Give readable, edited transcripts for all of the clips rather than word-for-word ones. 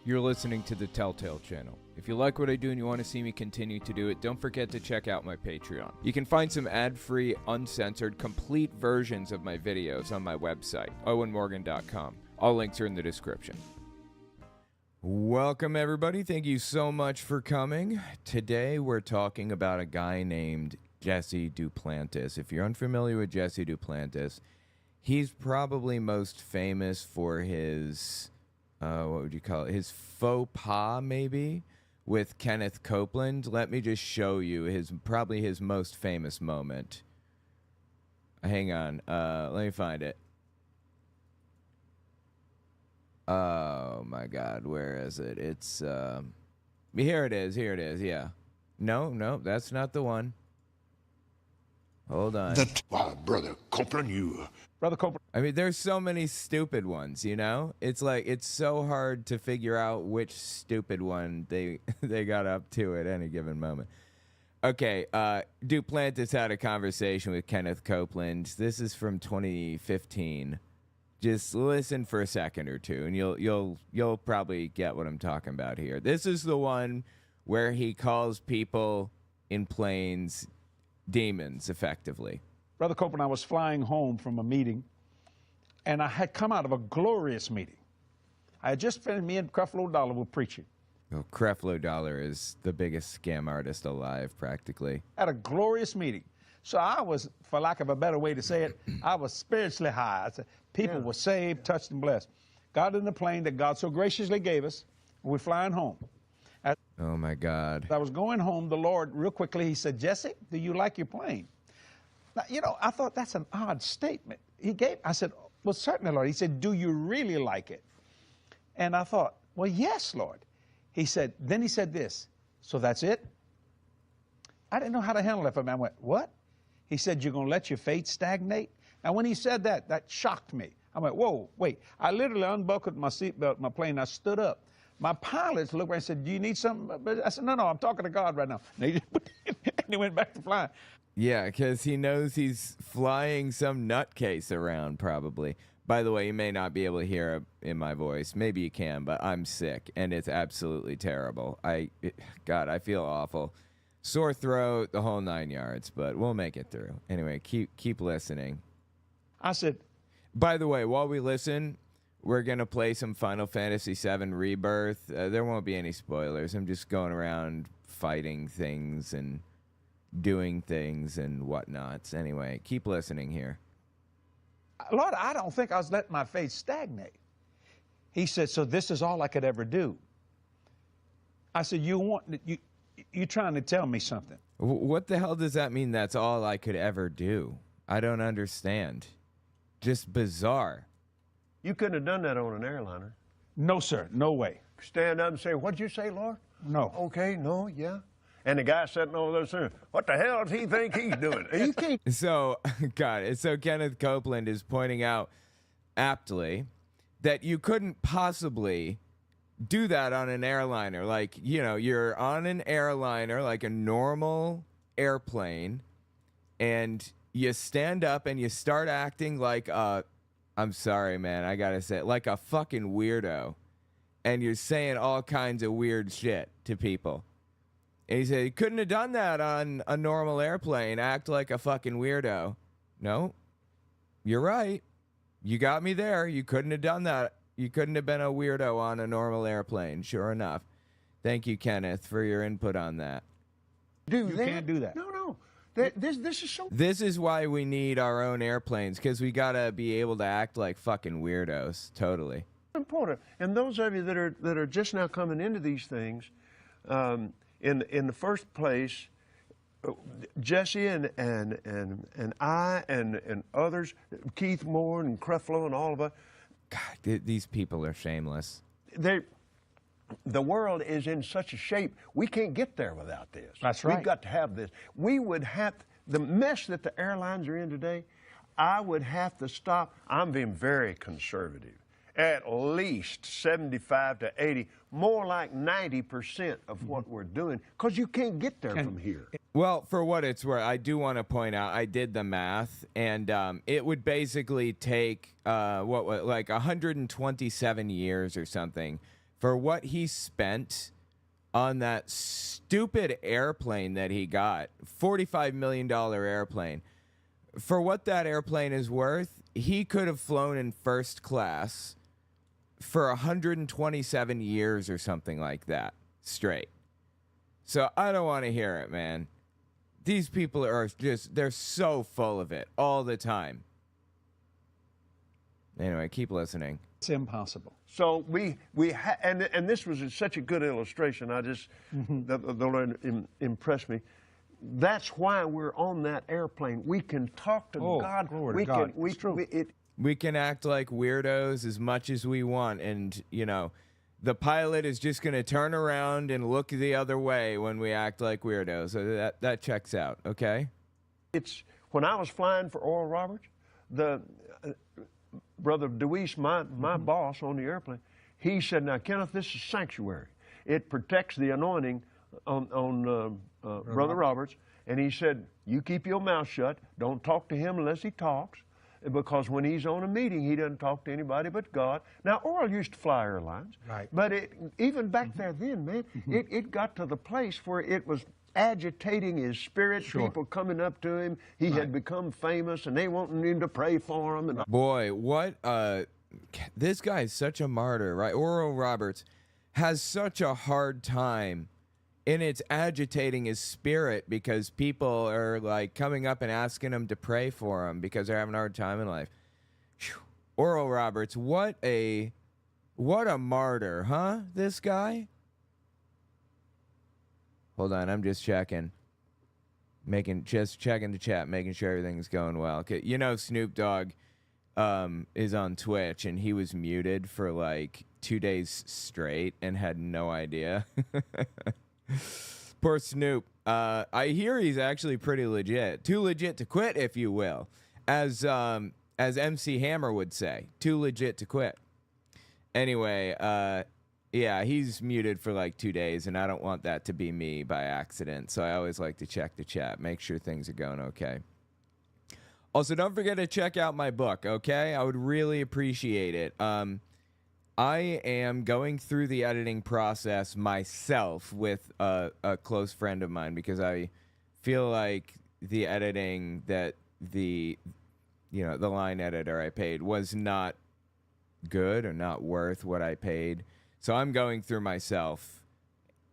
You're listening to the Telltale channel. If you like what I do and you want to see me continue to do it, don't forget to check out my Patreon. You can find some ad-free, uncensored, complete versions of my videos on my website, owenmorgan.com. All links are in the description. Welcome, everybody. Thank you so much for coming. Today, we're talking about a guy named Jesse Duplantis. If you're unfamiliar with Jesse Duplantis, he's probably most famous for his... what would you call it? His faux pas, maybe, with Kenneth Copeland. Let me just show you probably his most famous moment. Hang on. Let me find it. Oh, my God. Where is it? It's, here it is. Here it is. Yeah. No, that's not the one. Hold on. Wow, Brother Copeland, Brother Copeland. I mean, there's so many stupid ones, you know? It's like, it's so hard to figure out which stupid one they got up to at any given moment. Okay, Duplantis had a conversation with Kenneth Copeland. This is from 2015. Just listen for a second or two, and you'll probably get what I'm talking about here. This is the one where he calls people in planes demons, effectively. Brother Copeland, I was flying home from a meeting, and I had come out of a glorious meeting. I had just finished, me and Creflo Dollar were preaching. Well, Creflo Dollar is the biggest scam artist alive, practically. At a glorious meeting. So I was, for lack of a better way to say it, I was spiritually high. I said, people were saved, touched, and blessed. Got in the plane that God so graciously gave us. We're flying home. Oh, my God. As I was going home, the Lord, real quickly, he said, Jesse, do you like your plane? Now, you know, I thought that's an odd statement. I said, well, certainly, Lord. He said, do you really like it? And I thought, well, yes, Lord. Then he said this, so that's it? I didn't know how to handle it for me. I went, what? He said, you're going to let your faith stagnate? Now, when he said that, that shocked me. I went, whoa, wait. I literally unbuckled my seatbelt in my plane. I stood up. My pilots looked around and said, do you need something? I said, no, I'm talking to God right now. And he went back to flying. Yeah, because he knows he's flying some nutcase around, probably. By the way, you may not be able to hear in my voice. Maybe you can, but I'm sick, and it's absolutely terrible. God, I feel awful. Sore throat, the whole 9 yards, but we'll make it through. Anyway, keep listening. I said... By the way, while we listen, we're going to play some Final Fantasy VII Rebirth. There won't be any spoilers. I'm just going around fighting things and doing things and whatnots. Anyway, keep listening here. Lord, I don't think I was letting my faith stagnate. He said, so this is all I could ever do. I said, you're trying to tell me something. What the hell does that mean, that's all I could ever do? I don't understand. Just bizarre. You couldn't have done that on an airliner. No, sir. No way. Stand up and say, what'd you say, Lord? No. Okay, no, yeah. And the guy sitting over there saying, what the hell does he think he's doing? You can't. So, so Kenneth Copeland is pointing out aptly that you couldn't possibly do that on an airliner. Like, you know, you're on an airliner, like a normal airplane, and you stand up and you start acting like I'm sorry, man, I gotta say it, like a fucking weirdo. And you're saying all kinds of weird shit to people. And he said, you couldn't have done that on a normal airplane, act like a fucking weirdo. No, you're right. You got me there. You couldn't have done that. You couldn't have been a weirdo on a normal airplane, sure enough. Thank you, Kenneth, for your input on that. You can't do that. No. This is so... This is why we need our own airplanes, because we got to be able to act like fucking weirdos. Totally. Important. And those of you that are just now coming into these things, in the first place, Jesse and I and others, Keith Moore and Creflo and all of us. God, these people are shameless. The world is in such a shape, we can't get there without this. That's right. We've got to have this. We would have, the mess that the airlines are in today, I would have to stop. I'm being very conservative. At least 75 to 80, more like 90% of what we're doing, because you can't get there from here. Well, for what it's worth, I do want to point out, I did the math, and it would basically take, like 127 years or something for what he spent on that stupid airplane that he got, $45 million airplane. For what that airplane is worth, he could have flown in first class for 127 years or something like that straight. So I don't want to hear it, man. These people are just, they're so full of it all the time. Anyway, keep listening. It's impossible. So and this was such a good illustration. I just, the Lord impressed me. That's why we're on that airplane. We can talk to God. Glory to God. It's true. We can act like weirdos as much as we want, and, you know, the pilot is just going to turn around and look the other way when we act like weirdos. So that checks out, okay? It's when I was flying for Oral Roberts, the Brother Deweese, my boss on the airplane, he said, "Now, Kenneth, this is sanctuary. It protects the anointing on Brother Roberts." And he said, "You keep your mouth shut. Don't talk to him unless he talks, because when he's on a meeting, he doesn't talk to anybody but God." Now, Oral used to fly airlines, right? But even back there then, man, it got to the place where it was agitating his spirit. Sure. People coming up to him. He had become famous, and they wanting him to pray for him. And boy, what this guy is such a martyr, right? Oral Roberts has such a hard time, and it's agitating his spirit because people are like coming up and asking him to pray for him because they're having a hard time in life. Whew. Oral Roberts, what a martyr, huh? This guy. Hold on, I'm just checking. Just checking the chat, making sure everything's going well. Okay, you know Snoop Dogg is on Twitch, and he was muted for like 2 days straight and had no idea. Poor Snoop. I hear he's actually pretty legit. Too legit to quit, if you will. As MC Hammer would say. Too legit to quit. Anyway, yeah, he's muted for like 2 days, and I don't want that to be me by accident. So I always like to check the chat, make sure things are going okay. Also, don't forget to check out my book, okay? I would really appreciate it. I am going through the editing process myself with a close friend of mine because I feel like the editing that the line editor I paid was not good or not worth what I paid. So I'm going through myself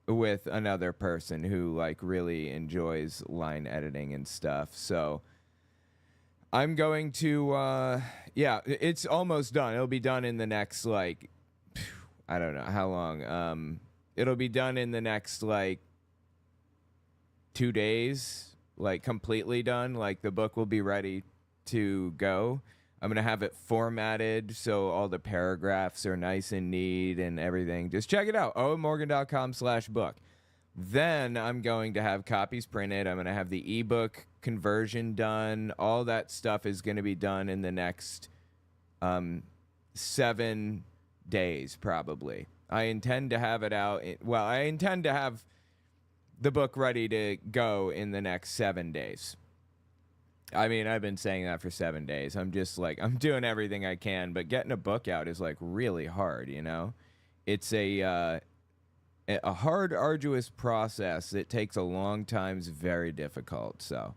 with another person who like really enjoys line editing and stuff. So I'm going to, yeah, it's almost done. It'll be done in the next, like, I don't know how long. It'll be done in the next, like, 2 days, like, completely done. Like, the book will be ready to go. I'm going to have it formatted so all the paragraphs are nice and neat and everything. Just check it out, owenmorgan.com/book. Then I'm going to have copies printed. I'm going to have the ebook conversion done. All that stuff is going to be done in the next 7 days, probably. I intend to have it out. I intend to have the book ready to go in the next 7 days. I mean, I've been saying that for 7 days. I'm just like, I'm doing everything I can, but getting a book out is like really hard, you know? It's a hard, arduous process. It takes a long time. It's very difficult. So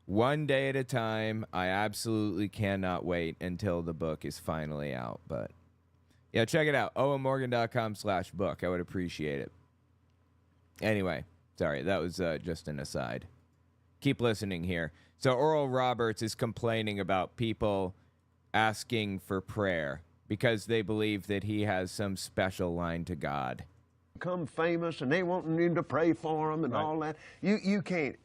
1 day at a time. I absolutely cannot wait until the book is finally out. But yeah, check it out. owenmorgan.com/book. I would appreciate it. Anyway, sorry, that was just an aside. Keep listening here. So Oral Roberts is complaining about people asking for prayer because they believe that he has some special line to God. Become famous, and they wanting him to pray for them and all that. You can't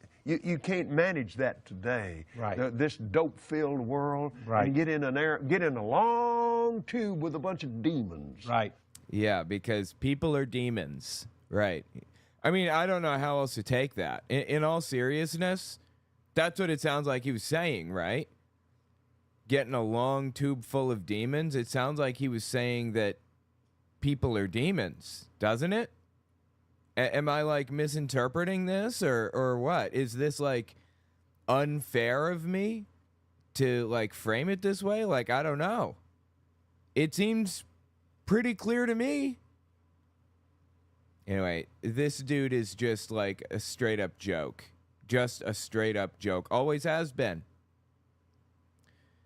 manage that today. Right. This dope-filled world. Right. And get in a long tube with a bunch of demons. Right. Yeah, because people are demons. Right. I mean, I don't know how else to take that. In all seriousness, that's what it sounds like he was saying, right? Getting a long tube full of demons. It sounds like he was saying that people are demons, doesn't it? Am I like misinterpreting this or what? Is this like unfair of me to like frame it this way? Like, I don't know. It seems pretty clear to me. Anyway, this dude is just like a straight up joke. Just a straight up joke. Always has been.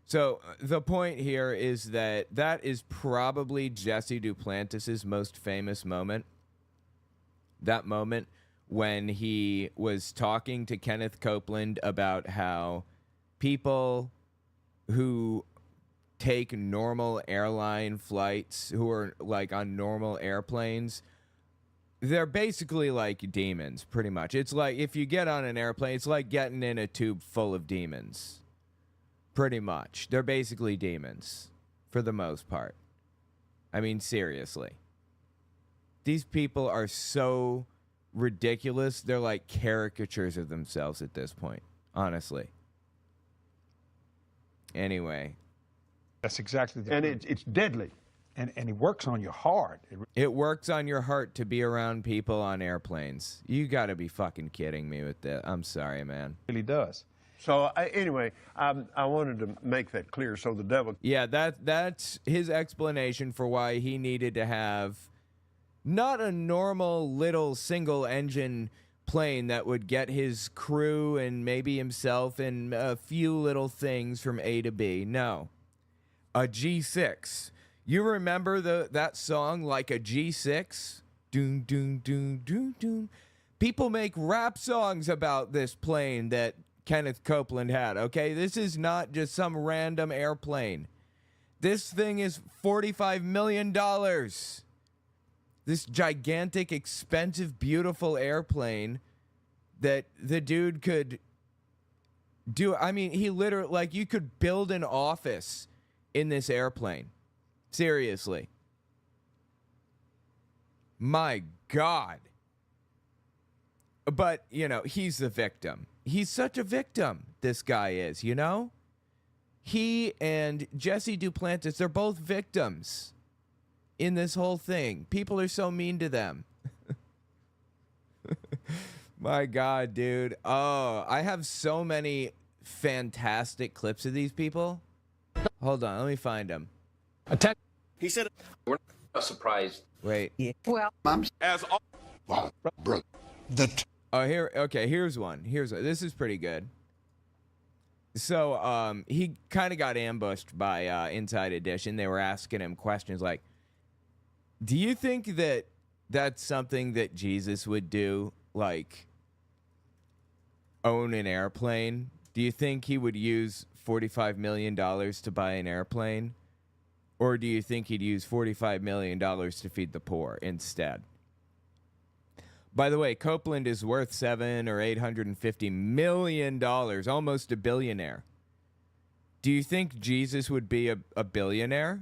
So the point here is that is probably Jesse Duplantis' most famous moment. That moment when he was talking to Kenneth Copeland about how people who take normal airline flights, who are like on normal airplanes, they're basically like demons, pretty much. It's like if you get on an airplane, it's like getting in a tube full of demons. Pretty much. They're basically demons for the most part. I mean, seriously. These people are so ridiculous. They're like caricatures of themselves at this point, honestly. Anyway. That's exactly the And it's deadly. And it works on your heart. It works on your heart to be around people on airplanes. You got to be fucking kidding me with that. I'm sorry, man. It really does. So anyway, I wanted to make that clear. So the devil. Yeah, that's his explanation for why he needed to have not a normal little single engine plane that would get his crew and maybe himself and a few little things from A to B. No, a G6. You remember that song, Like a G6? Doom, doom, doom, doom, doom. People make rap songs about this plane that Kenneth Copeland had, okay? This is not just some random airplane. This thing is $45 million. This gigantic, expensive, beautiful airplane that the dude could do. I mean, he literally, like, you could build an office in this airplane. Seriously. My God. But, you know, he's the victim. He's such a victim, this guy is, you know? He and Jesse Duplantis, they're both victims in this whole thing. People are so mean to them. My God, dude. Oh, I have so many fantastic clips of these people. Hold on, let me find them. He said, "We're not surprised." Wait. Yeah. Well, As all, wow, bro, Oh, here. Okay, here's one. This is pretty good. So, he kind of got ambushed by Inside Edition. They were asking him questions like, "Do you think that that's something that Jesus would do? Like, own an airplane? Do you think he would use $45 million to buy an airplane? Or do you think he'd use $45 million to feed the poor instead?" By the way, Copeland is worth $700 or $850 million, almost a billionaire. Do you think Jesus would be a billionaire?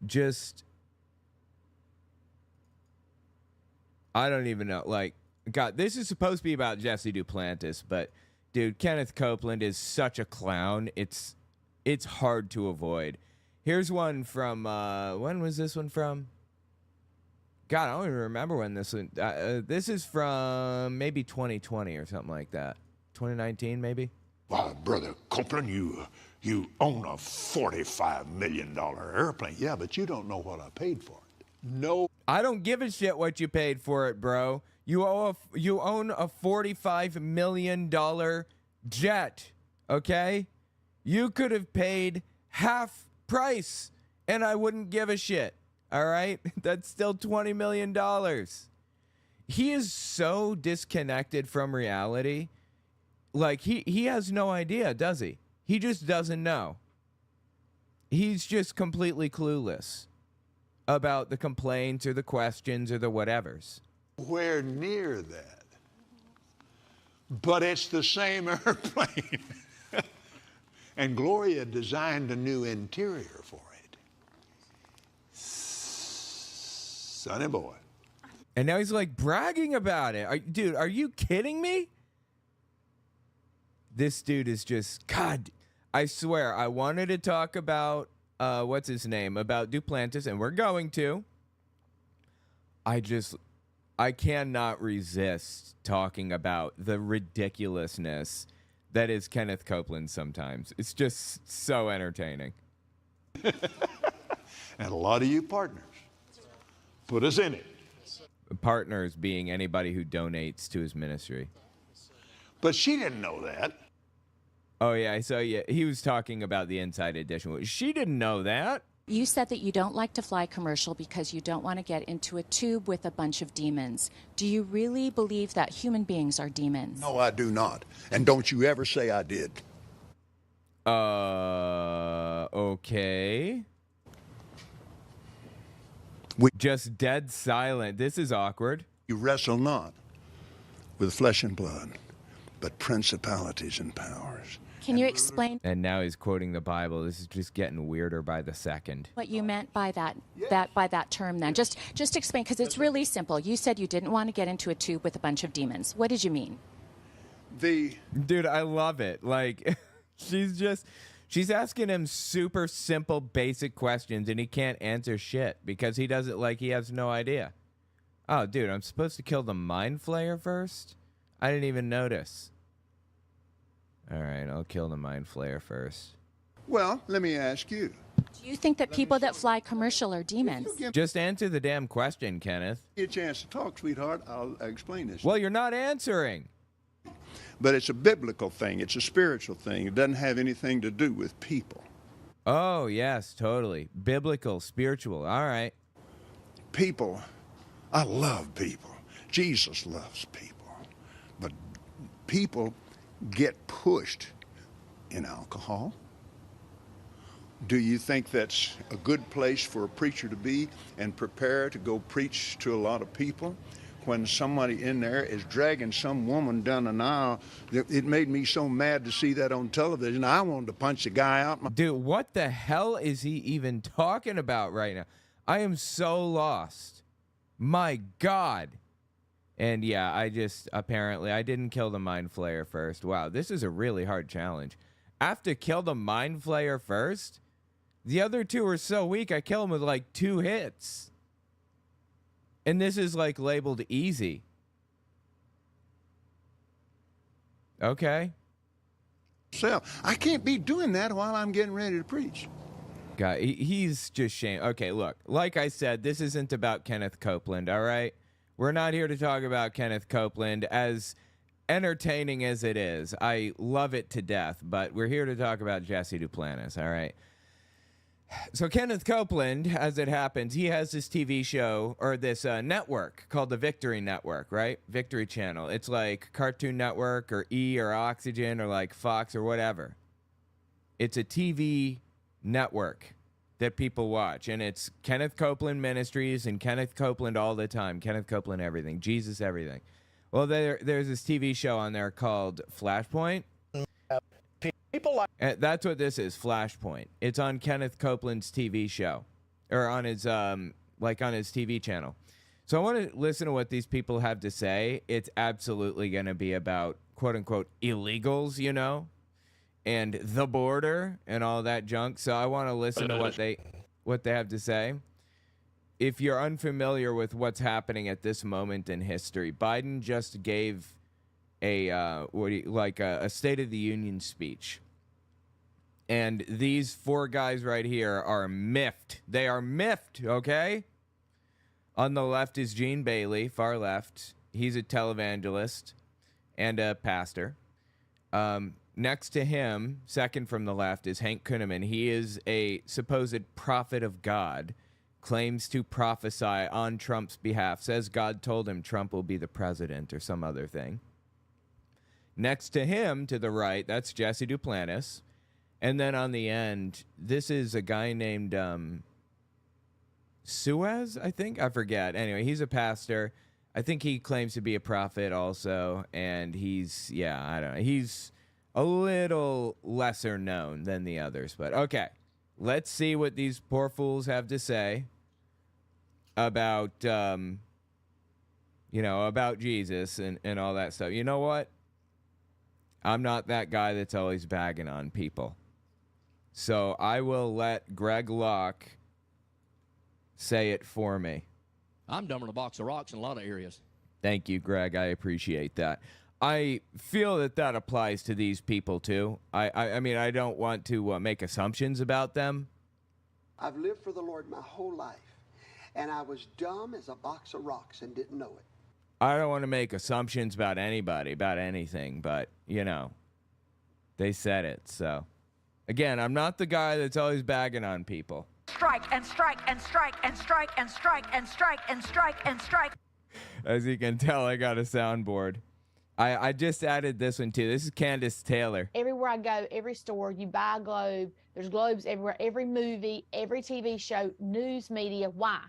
Just, I don't even know. Like, God, this is supposed to be about Jesse Duplantis, but dude, Kenneth Copeland is such a clown. It's hard to avoid. Here's one from, when was this one from? God, I don't even remember when this one, this is from maybe 2020 or something like that. 2019, maybe? wow, brother Copeland, you own a $45 million airplane. Yeah, but you don't know what I paid for it. No. I don't give a shit what you paid for it, bro. You own a $45 million jet, okay? You could have paid half price, and I wouldn't give a shit, all right? That's still $20 million. He is so disconnected from reality. Like, he has no idea, does he? He just doesn't know. He's just completely clueless about the complaints or the questions or the whatevers. Nowhere near that. But it's the same airplane. And Gloria designed a new interior for it. Sonny boy. And now he's like bragging about it. Dude, are you kidding me? This dude is just, God, I swear, I wanted to talk about, what's his name, about Duplantis, and we're going to. I cannot resist talking about the ridiculousness that is Kenneth Copeland sometimes. It's just so entertaining. And a lot of you partners put us in it. Partners being anybody who donates to his ministry. But she didn't know that. Oh, yeah. So, yeah, he was talking about the Inside Edition. She didn't know that. You said that you don't like to fly commercial because you don't want to get into a tube with a bunch of demons. Do you really believe that human beings are demons? No, I do not. And don't you ever say I did. Okay. Just dead silent. This is awkward. You wrestle not with flesh and blood, but principalities and powers. Can you explain And now he's quoting the Bible. This is just getting weirder by the second. what you meant by that term then? Just explain, because it's really simple. You said you didn't want to get into a tube with a bunch of demons. What did you mean? Dude, I love it. Like, she's asking him super simple, basic questions, and he can't answer shit because he does it like he has no idea. Oh, dude, I'm supposed to kill the Mind Flayer first? I didn't even notice. All right, I'll kill the Mind Flayer first. Well, let me ask you. Do you think that people that fly commercial are demons? Just answer the damn question, Kenneth. Get a chance to talk, sweetheart. I'll explain this. Well, you're not answering. But it's a biblical thing. It's a spiritual thing. It doesn't have anything to do with people. Oh, yes, totally. Biblical, spiritual. All right. People, I love people. Jesus loves people. But people get pushed in alcohol. Do you think that's a good place for a preacher to be and prepare to go preach to a lot of people? When somebody in there is dragging some woman down an aisle, it made me so mad to see that on television. I wanted to punch the guy out. Dude, what the hell is he even talking about right now? I am so lost. My God. And yeah, I didn't kill the Mind Flayer first. Wow, this is a really hard challenge. I have to kill the Mind Flayer first? The other two are so weak, I kill them with like 2 hits. And this is like labeled easy. Okay. So I can't be doing that while I'm getting ready to preach. God, he's just shame. Okay, look, like I said, this isn't about Kenneth Copeland, all right? We're not here to talk about Kenneth Copeland, as entertaining as it is. I love it to death, but we're here to talk about Jesse Duplantis, all right? So Kenneth Copeland, as it happens, he has this TV show, or this network called the Victory Network, right? Victory Channel. It's like Cartoon Network or E or Oxygen or like Fox or whatever. It's a TV network that people watch, and it's Kenneth Copeland Ministries and Kenneth Copeland all the time. Kenneth Copeland everything. Jesus everything. Well, there's this TV show on there called Flashpoint. People like That's what this is, Flashpoint. It's on Kenneth Copeland's TV show, or on his on his TV channel. So I want to listen to what these people have to say. It's absolutely going to be about quote unquote illegals, you know, and the border and all that junk. So I want to listen to what they have to say. If you're unfamiliar with what's happening at this moment in history, Biden just gave a State of the Union speech. And these 4 guys right here are miffed. They are miffed, okay? On the left is Gene Bailey, far left. He's a televangelist and a pastor. Next to him, second from the left, is Hank Kunneman. He is a supposed prophet of God, claims to prophesy on Trump's behalf, says God told him Trump will be the president or some other thing. Next to him, to the right, that's Jesse Duplantis. And then on the end, this is a guy named Suez, I think? I forget. Anyway, he's a pastor. I think he claims to be a prophet also. And he's, I don't know. He's a little lesser known than the others. But okay, let's see what these poor fools have to say about, about Jesus and all that stuff. You know what? I'm not that guy that's always bagging on people. So I will let Greg Locke say it for me. I'm dumber than a box of rocks in a lot of areas. Thank you, Greg. I appreciate that. I feel that applies to these people, too. I mean, I don't want to make assumptions about them. I've lived for the Lord my whole life, and I was dumb as a box of rocks and didn't know it. I don't want to make assumptions about anybody, about anything, but, you know, they said it. So, again, I'm not the guy that's always bagging on people. Strike and strike and strike and strike and strike and strike and strike and strike. As you can tell, I got a soundboard. I just added this one, too. This is Candace Taylor. Everywhere I go, every store, you buy a globe. There's globes everywhere. Every movie, every TV show, news media. Why?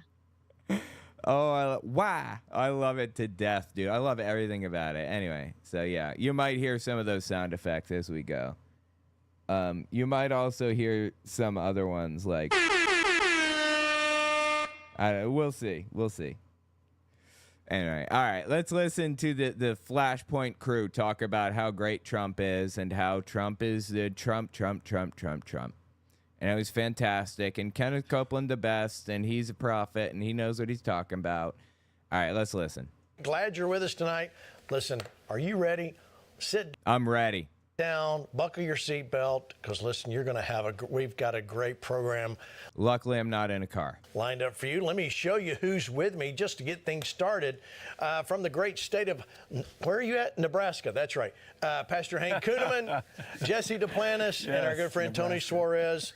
Oh, why? I love it to death, dude. I love everything about it. Anyway, so yeah, you might hear some of those sound effects as we go. You might also hear some other ones like... we'll see. We'll see. Anyway, all right, let's listen to the Flashpoint crew talk about how great Trump is and how Trump is the Trump. And it was fantastic. And Kenneth Copeland the best, and he's a prophet, and he knows what he's talking about. All right, let's listen. Glad you're with us tonight. Listen, are you ready? Sit I'm ready. down, buckle your seatbelt, because listen, you're going to have we've got a great program. Luckily, I'm not in a car. Lined up for you. Let me show you who's with me just to get things started. From the great state of, where are you at? Nebraska, that's right. Pastor Hank Kuhneman, Jesse Duplantis, and our good friend Tony Suarez.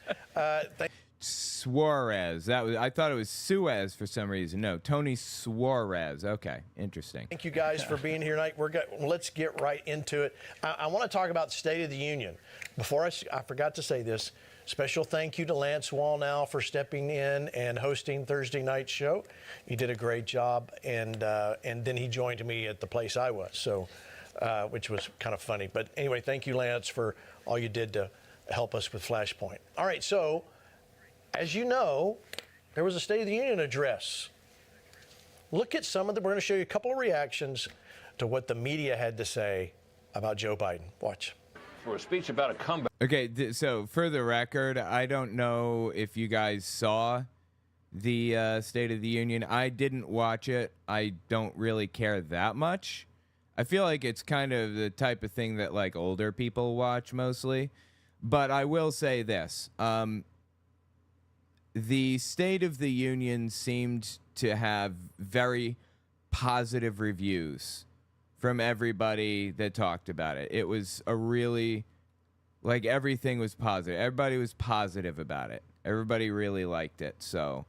Suarez. I thought it was Suez for some reason. No, Tony Suarez. Okay, interesting. Thank you guys for being here tonight. Let's get right into it. I want to talk about the State of the Union. Before I forgot to say this, special thank you to Lance Wallnow for stepping in and hosting Thursday night's show. He did a great job, and then he joined me at the place I was, so which was kind of funny. But anyway, thank you, Lance, for all you did to help us with Flashpoint. All right, so as you know, there was a State of the Union address. Look at some of we're going to show you a couple of reactions to what the media had to say about Joe Biden. Watch. For a speech about a comeback. Okay, so for the record, I don't know if you guys saw the State of the Union. I didn't watch it. I don't really care that much. I feel like it's kind of the type of thing that like older people watch mostly. But I will say this. The State of the Union seemed to have very positive reviews from everybody that talked about it. It was a really, like, everything was positive. Everybody was positive about it. Everybody really liked it. So,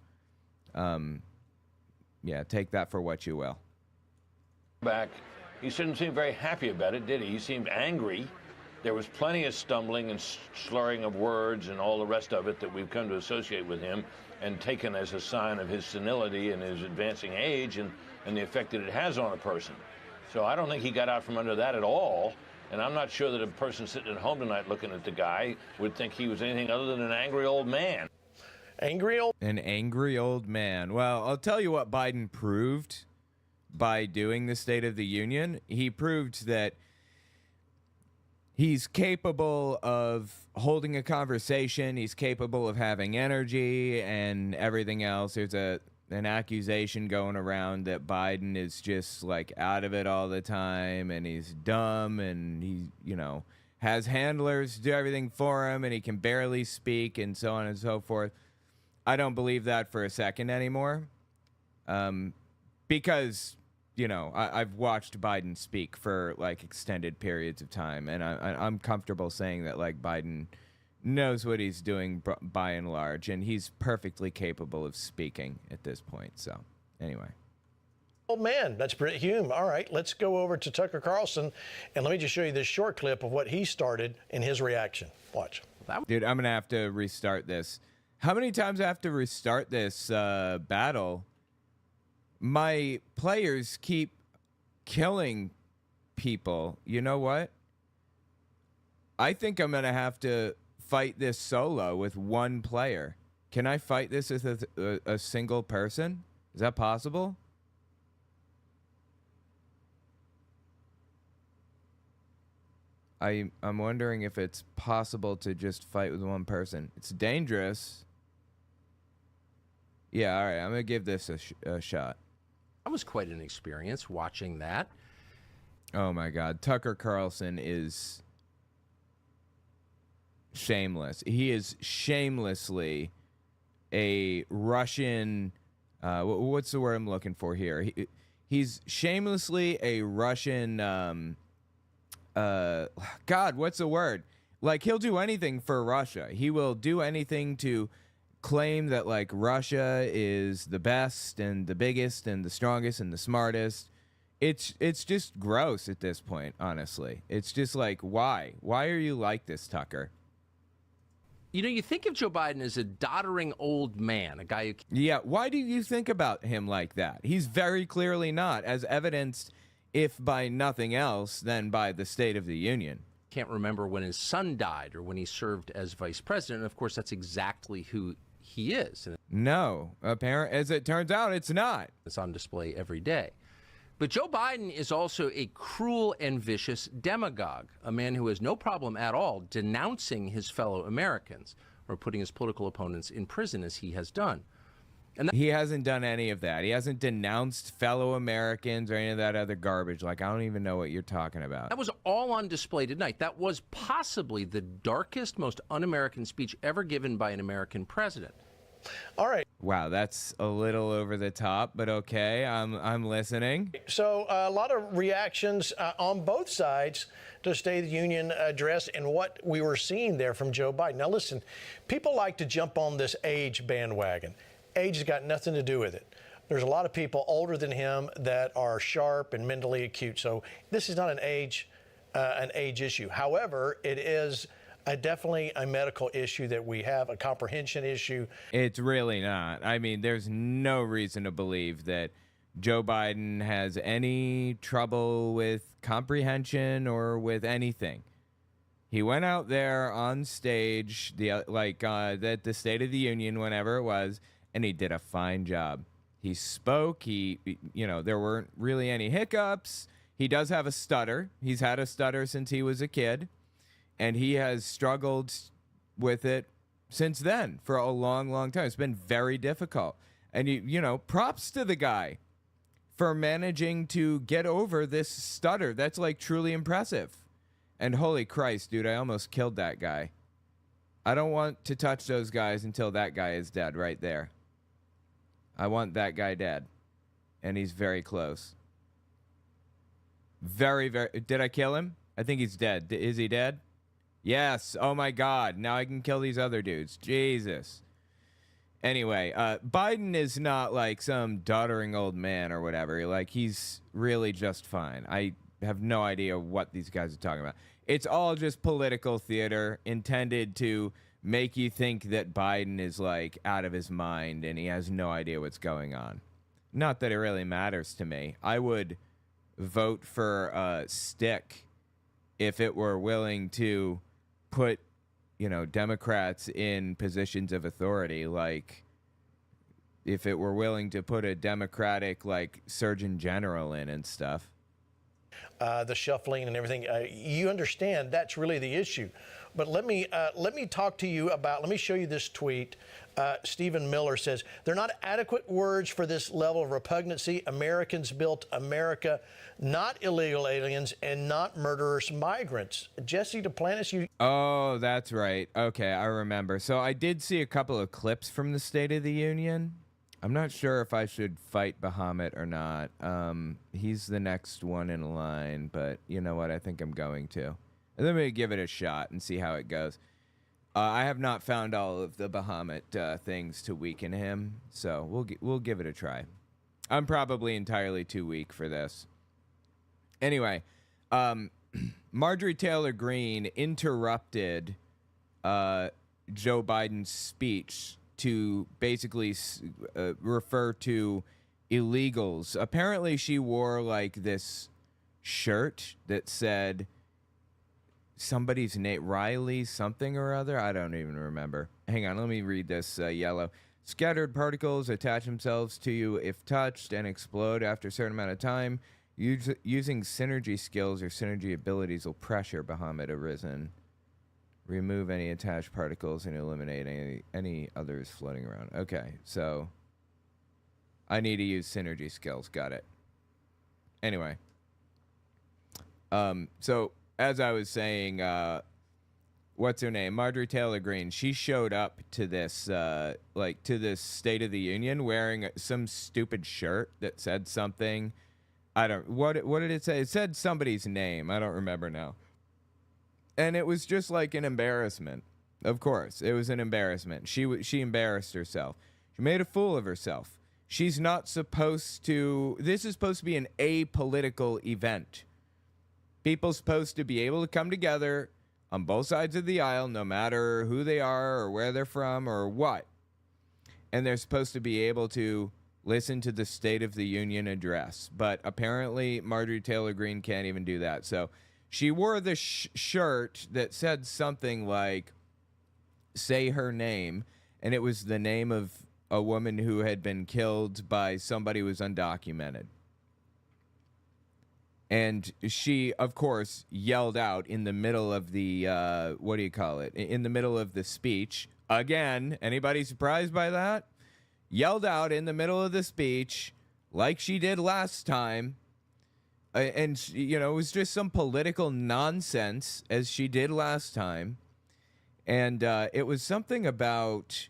yeah, take that for what you will. Back, he didn't seem very happy about it, did he? He seemed angry. There was plenty of stumbling and slurring of words and all the rest of it that we've come to associate with him and taken as a sign of his senility and his advancing age and the effect that it has on a person. So I don't think he got out from under that at all. And I'm not sure that a person sitting at home tonight looking at the guy would think he was anything other than an angry old man. An angry old man. Well, I'll tell you what Biden proved by doing the State of the Union. He proved that he's capable of holding a conversation. He's capable of having energy and everything else. There's an accusation going around that Biden is just like out of it all the time and he's dumb and he, has handlers do everything for him and he can barely speak and so on and so forth. I don't believe that for a second anymore. Because I've watched Biden speak for like extended periods of time, and I'm comfortable saying that like Biden knows what he's doing by and large, and he's perfectly capable of speaking at this point. So, anyway. Oh man, that's Britt Hume. All right, let's go over to Tucker Carlson, and let me just show you this short clip of what he started in his reaction. Watch. Dude, I'm gonna have to restart this. How many times I have to restart this battle? My players keep killing people. You know what? I think I'm going to have to fight this solo with one player. Can I fight this with a single person? Is that possible? I'm wondering if it's possible to just fight with one person. It's dangerous. Yeah, all right. I'm going to give this a shot. That was quite an experience watching that. Oh, my God. Tucker Carlson is shameless. He is shamelessly a Russian, what's the word I'm looking for here? He's shamelessly a Russian, God, what's the word? Like, he'll do anything for Russia. He will do anything to claim that, like, Russia is the best and the biggest and the strongest and the smartest. It's just gross at this point, honestly. It's just like, why? Why are you like this, Tucker? You know, you think of Joe Biden as a doddering old man, a guy who... Yeah, why do you think about him like that? He's very clearly not, as evidenced, if by nothing else, than by the State of the Union. Can't remember when his son died or when he served as vice president. And of course, that's exactly who he is. No, as it turns out, it's not. It's on display every day. But Joe Biden is also a cruel and vicious demagogue, a man who has no problem at all denouncing his fellow Americans or putting his political opponents in prison as he has done. And he hasn't done any of that. He hasn't denounced fellow Americans or any of that other garbage. Like, I don't even know what you're talking about. That was all on display tonight. That was possibly the darkest, most un-American speech ever given by an American president. All right. Wow, that's a little over the top, but okay, I'm listening. So a lot of reactions on both sides to the State of the Union address and what we were seeing there from Joe Biden. Now listen, people like to jump on this age bandwagon. Age has got nothing to do with it. There's a lot of people older than him that are sharp and mentally acute. So this is not an age issue. However, it is definitely a medical issue that we have, a comprehension issue. It's really not. I mean, there's no reason to believe that Joe Biden has any trouble with comprehension or with anything. He went out there on stage, at the State of the Union, whenever it was, and he did a fine job. He spoke. There weren't really any hiccups. He does have a stutter. He's had a stutter since he was a kid. And he has struggled with it since then for a long, long time. It's been very difficult. And, props to the guy for managing to get over this stutter. That's, like, truly impressive. And holy Christ, dude, I almost killed that guy. I don't want to touch those guys until that guy is dead right there. I want that guy dead. And he's very close. Very, very... Did I kill him? I think he's dead. Is he dead? Yes. Oh, my God. Now I can kill these other dudes. Jesus. Anyway, Biden is not like some doddering old man or whatever. Like, he's really just fine. I have no idea what these guys are talking about. It's all just political theater intended to make you think that Biden is, like, out of his mind and he has no idea what's going on. Not that it really matters to me. I would vote for Stick if it were willing to put, Democrats in positions of authority, like if it were willing to put a Democratic, like, Surgeon General in and stuff. The shuffling and everything, you understand that's really the issue. But let me talk to you about, let me show you this tweet. Stephen Miller says, they're not adequate words for this level of repugnancy. Americans built America, not illegal aliens and not murderous migrants. Jesse Duplantis, you... Oh, that's right. Okay, I remember. So I did see a couple of clips from the State of the Union. I'm not sure if I should fight Bahamut or not. He's the next one in line, but you know what? I think I'm going to. Let me give it a shot and see how it goes. I have not found all of the Bahamut things to weaken him, so we'll give it a try. I'm probably entirely too weak for this. Anyway, Marjorie Taylor Greene interrupted Joe Biden's speech to basically refer to illegals. Apparently, she wore like this shirt that said somebody's name, Riley something or other. I don't even remember. Hang on, let me read this yellow. Scattered particles attach themselves to you if touched and explode after a certain amount of time. Using synergy skills or synergy abilities will pressure Bahamut arisen. Remove any attached particles and eliminate any others floating around. Okay, so I need to use synergy skills. Got it. Anyway. So as I was saying, what's her name? Marjorie Taylor Greene. She showed up to this, to this State of the Union wearing some stupid shirt that said something. What did it say? It said somebody's name. I don't remember now. And it was just like an embarrassment. Of course, it was an embarrassment. She embarrassed herself. She made a fool of herself. She's not supposed to. This is supposed to be an apolitical event. People supposed to be able to come together on both sides of the aisle, no matter who they are or where they're from or what. And they're supposed to be able to listen to the State of the Union address. But apparently, Marjorie Taylor Greene can't even do that. So she wore the shirt that said something like, say her name, and it was the name of a woman who had been killed by somebody who was undocumented. And she, of course, yelled out in the middle of the, in the middle of the speech. Again, anybody surprised by that? Yelled out in the middle of the speech, like she did last time. And, it was just some political nonsense, as she did last time. And it was something about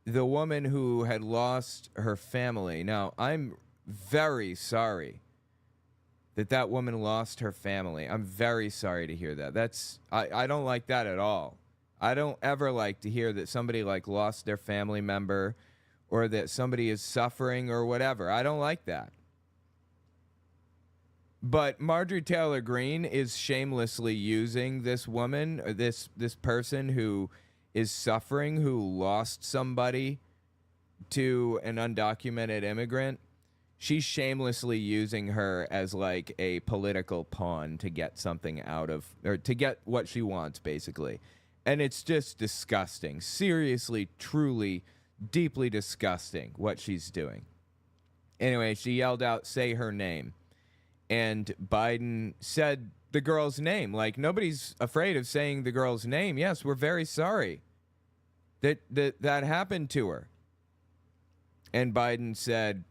the woman who had lost her family. Now, I'm very sorry that woman lost her family. I'm very sorry to hear that. I don't like that at all. I don't ever like to hear that somebody lost their family member or that somebody is suffering or whatever. I don't like that. But Marjorie Taylor Greene is shamelessly using this woman, this person who is suffering, who lost somebody to an undocumented immigrant. She's shamelessly using her as a political pawn to get something out of, or to get what she wants, basically. And it's just disgusting. Seriously, truly, deeply disgusting what she's doing. Anyway, she yelled out, say her name. And Biden said the girl's name. Nobody's afraid of saying the girl's name. Yes, we're very sorry that happened to her. And Biden said,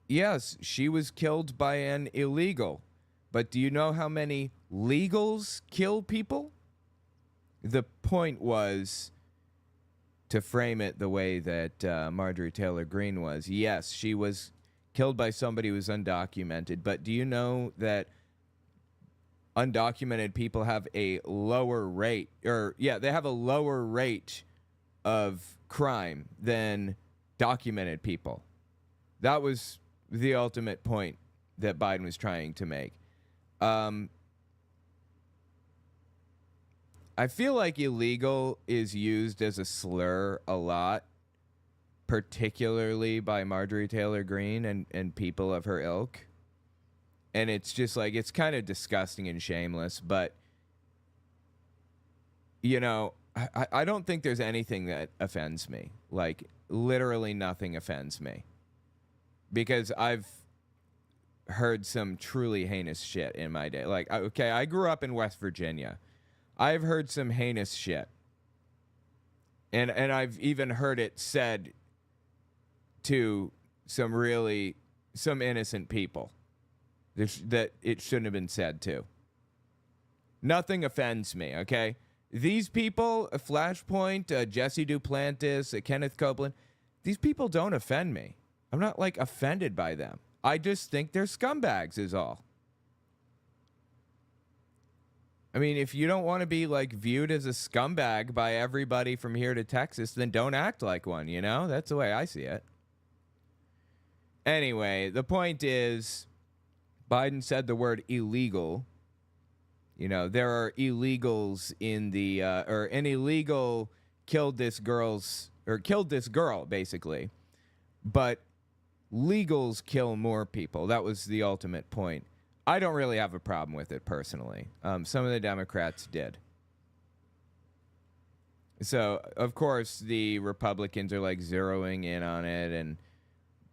yes, she was killed by an illegal. But do you know how many legals kill people? The point was to frame it the way that Marjorie Taylor Greene was. Yes, she was killed by somebody who was undocumented. But do you know that undocumented people have a lower rate, they have a lower rate of crime than documented people? That was the ultimate point that Biden was trying to make. I feel like illegal is used as a slur a lot, particularly by Marjorie Taylor Greene and people of her ilk. And it's just it's kind of disgusting and shameless, but, I don't think there's anything that offends me. Literally nothing offends me. Because I've heard some truly heinous shit in my day. I grew up in West Virginia. I've heard some heinous shit. And I've even heard it said to some innocent people that it shouldn't have been said to. Nothing offends me, okay? These people, Flashpoint, Jesse Duplantis, Kenneth Copeland, these people don't offend me. I'm not offended by them. I just think they're scumbags is all. I mean, if you don't want to be viewed as a scumbag by everybody from here to Texas, then don't act like one, That's the way I see it. Anyway, the point is, Biden said the word illegal. There are illegals in the, or an illegal killed this girl, basically. But legals kill more people. That was the ultimate point. I don't really have a problem with it personally. Some of the Democrats did. So, of course, the Republicans are zeroing in on it and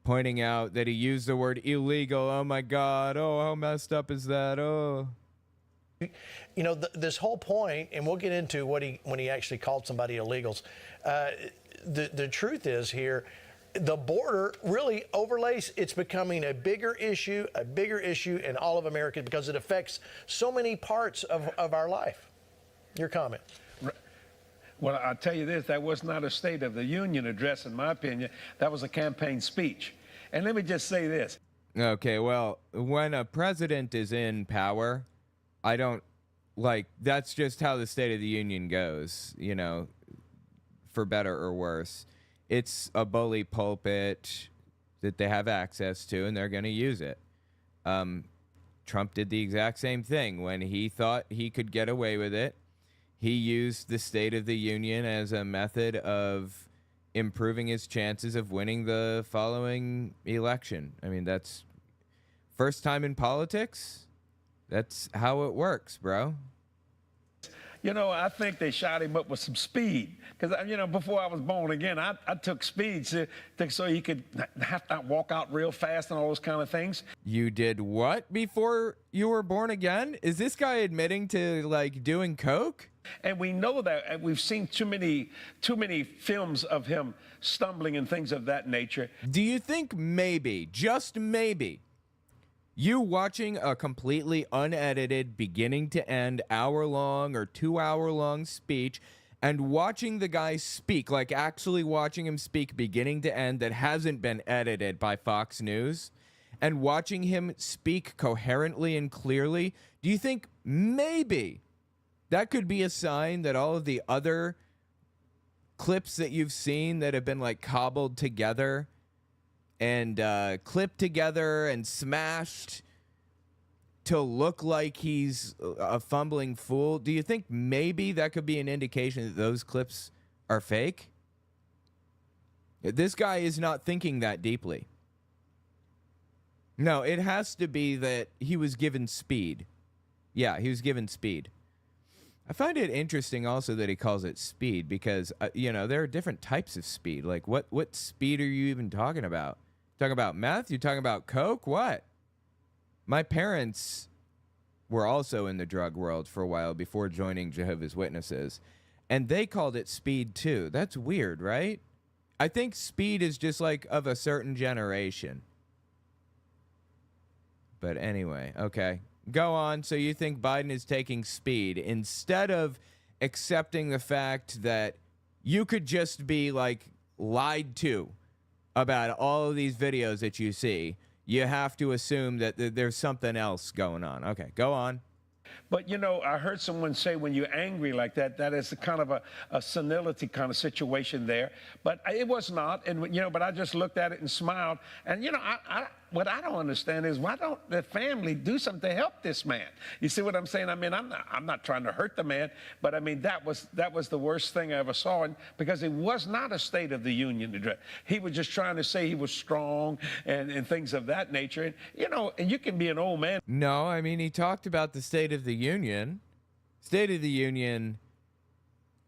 pointing out that he used the word illegal. Oh my God. Oh, how messed up is that? Oh. This whole point, and we'll get into when he actually called somebody illegals. The truth is here, the border really overlays. It's becoming a bigger issue in all of America because it affects so many parts of our life. Your comment. Well, I'll tell you this, that was not a State of the Union address, in my opinion. That was a campaign speech. And let me just say this. Okay, well, when a president is in power, I don't, like, that's just how the State of the Union goes, you know, for better or worse. It's a bully pulpit that they have access to, and they're going to use it. Trump did the exact same thing. When he thought he could get away with it, he used the State of the Union as a method of improving his chances of winning the following election. I mean, that's first time in politics. That's how it works, bro. You know, I think they shot him up with some speed. Because, you know, before I was born again, I took speed so he could have to walk out real fast and all those kind of things. You did what before you were born again? Is this guy admitting to, like, doing coke? And we know that, and we've seen too many films of him stumbling and things of that nature. Do you think maybe, just maybe, you watching a completely unedited, beginning to end, hour-long or 2-hour-long speech and watching the guy speak, like actually watching him speak beginning to end that hasn't been edited by Fox News, and watching him speak coherently and clearly, do you think maybe that could be a sign that all of the other clips that you've seen that have been like cobbled together and clipped together and smashed to look like he's a fumbling fool, do you think maybe that could be an indication that those clips are fake? This guy is not thinking that deeply. No, it has to be that he was given speed. Yeah, he was given speed. I find it interesting also that he calls it speed because, you know, there are different types of speed. Like, what speed are you even talking about? Talking about meth? You talking about coke? What? My parents were also in the drug world for a while before joining Jehovah's Witnesses, and they called it speed too. That's weird, right? I think speed is just like of a certain generation. But anyway, okay. Go on. So you think Biden is taking speed instead of accepting the fact that you could just be like lied to about all of these videos that you see. You have to assume that there's something else going on. Okay, go on. But, you know, I heard someone say when you're angry like that, that is a kind of a senility kind of situation there. But it was not. And, you know, but I just looked at it and smiled. And, you know, what I don't understand is why don't the family do something to help this man? You see what I'm saying? I mean, I'm not trying to hurt the man, but I mean, that was the worst thing I ever saw, and because it was not a State of the Union address. He was just trying to say he was strong and things of that nature. And, you know, and you can be an old man. No, I mean, he talked about the State of the Union. State of the Union,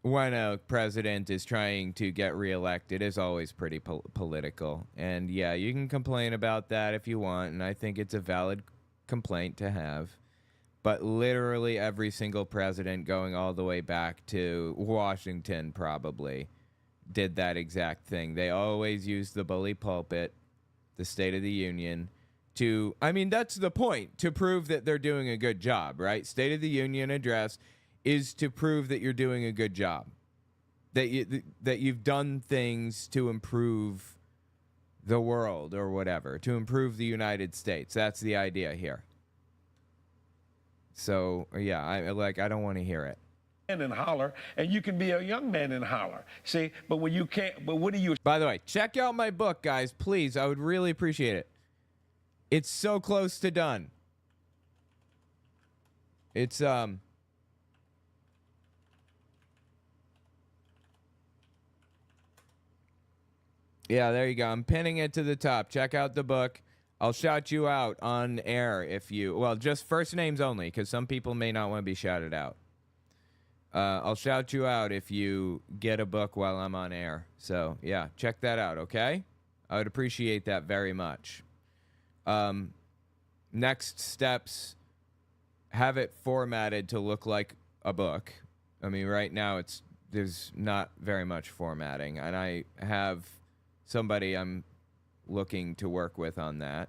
when a president is trying to get reelected, is always pretty political. And yeah, you can complain about that if you want, and I think it's a valid complaint to have. But literally every single president going all the way back to Washington probably did that exact thing. They always used the bully pulpit, the State of the Union, to, I mean, that's the point, to prove that they're doing a good job, right? State of the Union address is to prove that you're doing a good job, that you've done things to improve the world or whatever, to improve the United States. That's the idea here. So, yeah, I don't want to hear it. And holler, and you can be a young man and holler. See, but when you can't, but what do you? By the way, check out my book, guys, please. I would really appreciate it. It's so close to done. It's yeah, there you go. I'm pinning it to the top. Check out the book. I'll shout you out on air if you, well, just first names only, because some people may not want to be shouted out. I'll shout you out if you get a book while I'm on air. So, yeah, check that out, okay? I would appreciate that very much. Next steps, have it formatted to look like a book. I mean, right now there's not very much formatting, and I have somebody I'm looking to work with on that.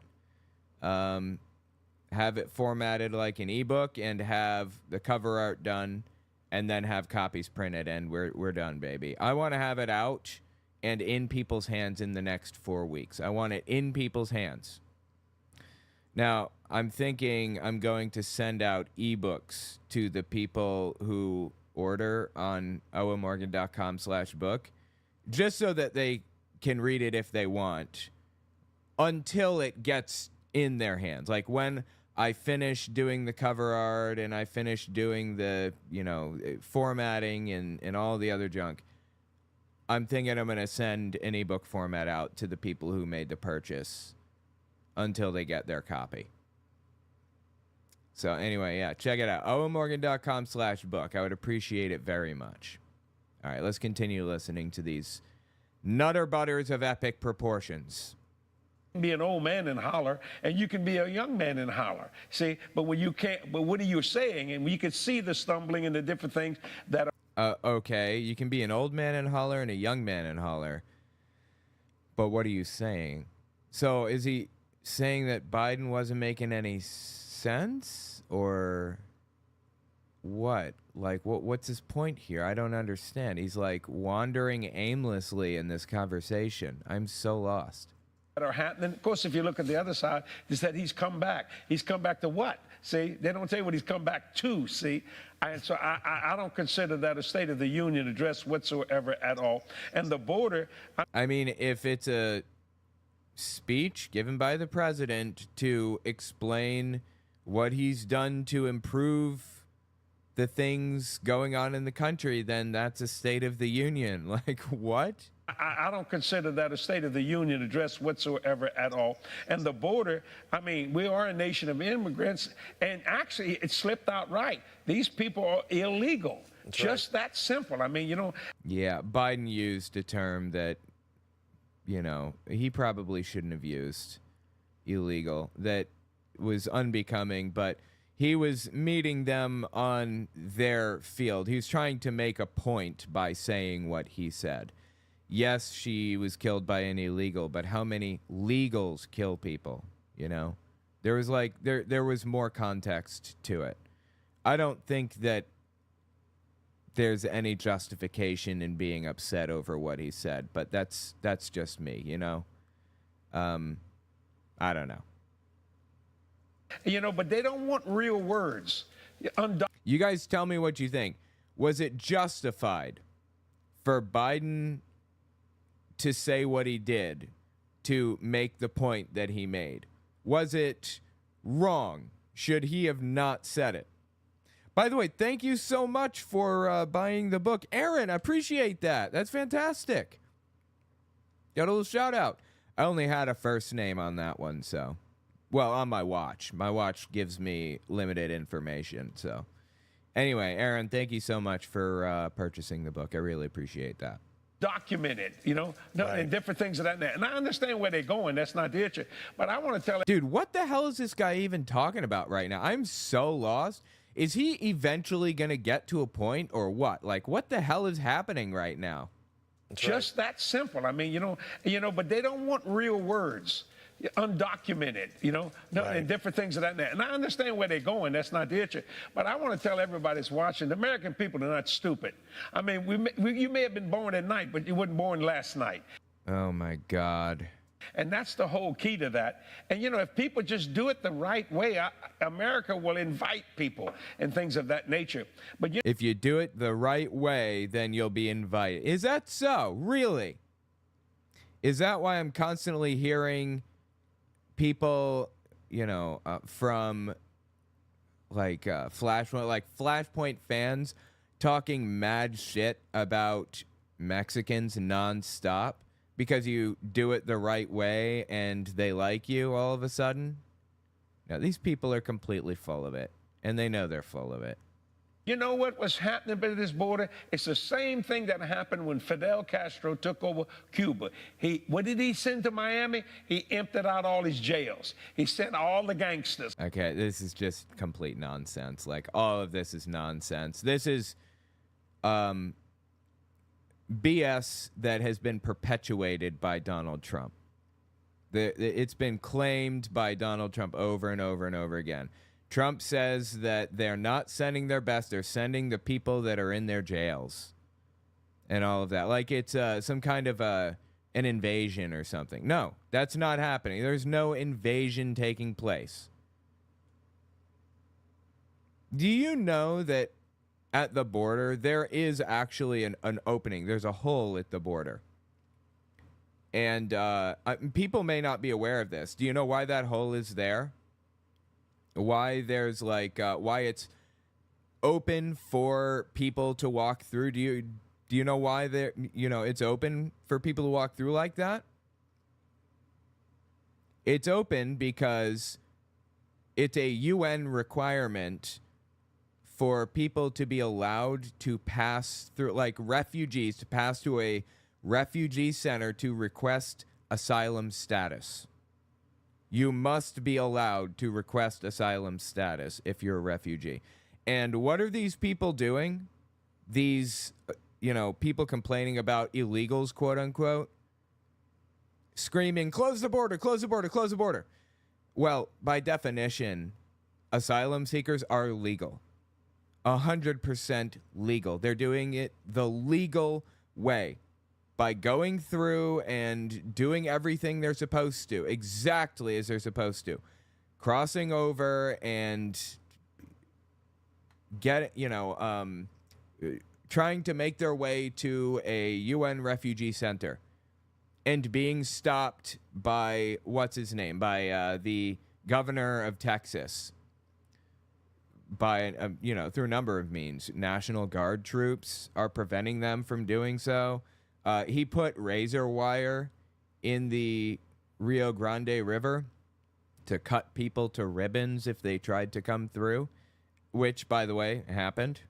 Have it formatted like an ebook and have the cover art done and then have copies printed, and we're done, baby. I want to have it out and in people's hands in the next 4 weeks. I want it in people's hands. Now, I'm thinking I'm going to send out ebooks to the people who order on owenmorgan.com/book, just so that they can read it if they want, until it gets in their hands. Like when I finish doing the cover art and I finish doing the, formatting and all the other junk, I'm thinking I'm going to send an ebook format out to the people who made the purchase until they get their copy. So anyway, yeah, check it out. owenmorgan.com/book. I would appreciate it very much. All right, let's continue listening to these nutter butters of epic proportions. Be an old man and holler, and you can be a young man and holler. See, but when you can't, but what are you saying? And you can see the stumbling and the different things that are. Okay, you can be an old man and holler and a young man and holler. But what are you saying? So is he saying that Biden wasn't making any sense, or what? Like, what's his point here? I don't understand. He's like wandering aimlessly in this conversation. I'm so lost. That are happening. Of course, if you look at the other side, is that he's come back. He's come back to what? See, they don't tell you what he's come back to, see? And so I don't consider that a State of the Union address whatsoever at all. And the border... I mean, if it's a speech given by the president to explain what he's done to improve the things going on in the country, then that's a State of the Union. Like, what? I don't consider that a State of the Union address whatsoever at all. And the border, I mean, we are a nation of immigrants, and actually it slipped out right. These people are illegal. That's just right. That simple. I mean, Yeah, Biden used a term that, he probably shouldn't have used, illegal, that was unbecoming, but he was meeting them on their field. He was trying to make a point by saying what he said. Yes, she was killed by an illegal, but how many legals kill people, There was there was more context to it. I don't think that there's any justification in being upset over what he said, but that's just me, I don't know. But they don't want real words. You guys tell me what you think. Was it justified for Biden to say what he did to make the point that he made? Was it wrong? Should he have not said it? By the way, thank you so much for buying the book. Aaron, I appreciate that. That's fantastic. Got a little shout out. I only had a first name on that one, so. Well, on my watch. My watch gives me limited information, so. Anyway, Aaron, thank you so much for purchasing the book. I really appreciate that. Documented, and different things of that. And I understand where they're going. That's not the issue. But I want to tell... Dude, what the hell is this guy even talking about right now? I'm so lost. Is he eventually going to get to a point or what? Like, what the hell is happening right now? Just that simple. I mean, but they don't want real words. Undocumented, and different things of that. And I understand where they're going. That's not the issue. But I want to tell everybody that's watching, the American people are not stupid. I mean, you may have been born at night, but you weren't born last night. Oh, my God. And that's the whole key to that. And, if people just do it the right way, America will invite people and things of that nature. But if you do it the right way, then you'll be invited. Is that so? Really? Is that why I'm constantly hearing people, from Flashpoint fans talking mad shit about Mexicans nonstop because you do it the right way and they like you all of a sudden? Now, these people are completely full of it, and they know they're full of it. You know what was happening by this border? It's the same thing that happened when Fidel Castro took over Cuba. What did he send to Miami? He emptied out all his jails. He sent all the gangsters. Okay, this is just complete nonsense. Like, all of this is nonsense. This is BS that has been perpetuated by Donald Trump. It's been claimed by Donald Trump over and over and over again. Trump says that they're not sending their best. They're sending the people that are in their jails and all of that. Like it's some kind of an invasion or something. No, that's not happening. There's no invasion taking place. Do you know that at the border, there is actually an opening? There's a hole at the border. And people may not be aware of this. Do you know why that hole is there? Why there's like why it's open for people to walk through? Do you know why it's open for people to walk through like that? It's open because it's a UN requirement for people to be allowed to pass through, like refugees, to pass to a refugee center to request asylum status. You must be allowed to request asylum status if you're a refugee. And what are these people doing? These, people complaining about illegals, quote unquote, screaming, close the border, close the border, close the border. Well, by definition, asylum seekers are legal. 100% legal. They're doing it the legal way, by going through and doing everything they're supposed to, exactly as they're supposed to, crossing over and trying to make their way to a UN refugee center and being stopped by, what's his name, by the governor of Texas, by, through a number of means. National Guard troops are preventing them from doing so. He put razor wire in the Rio Grande River to cut people to ribbons if they tried to come through, which, by the way, happened.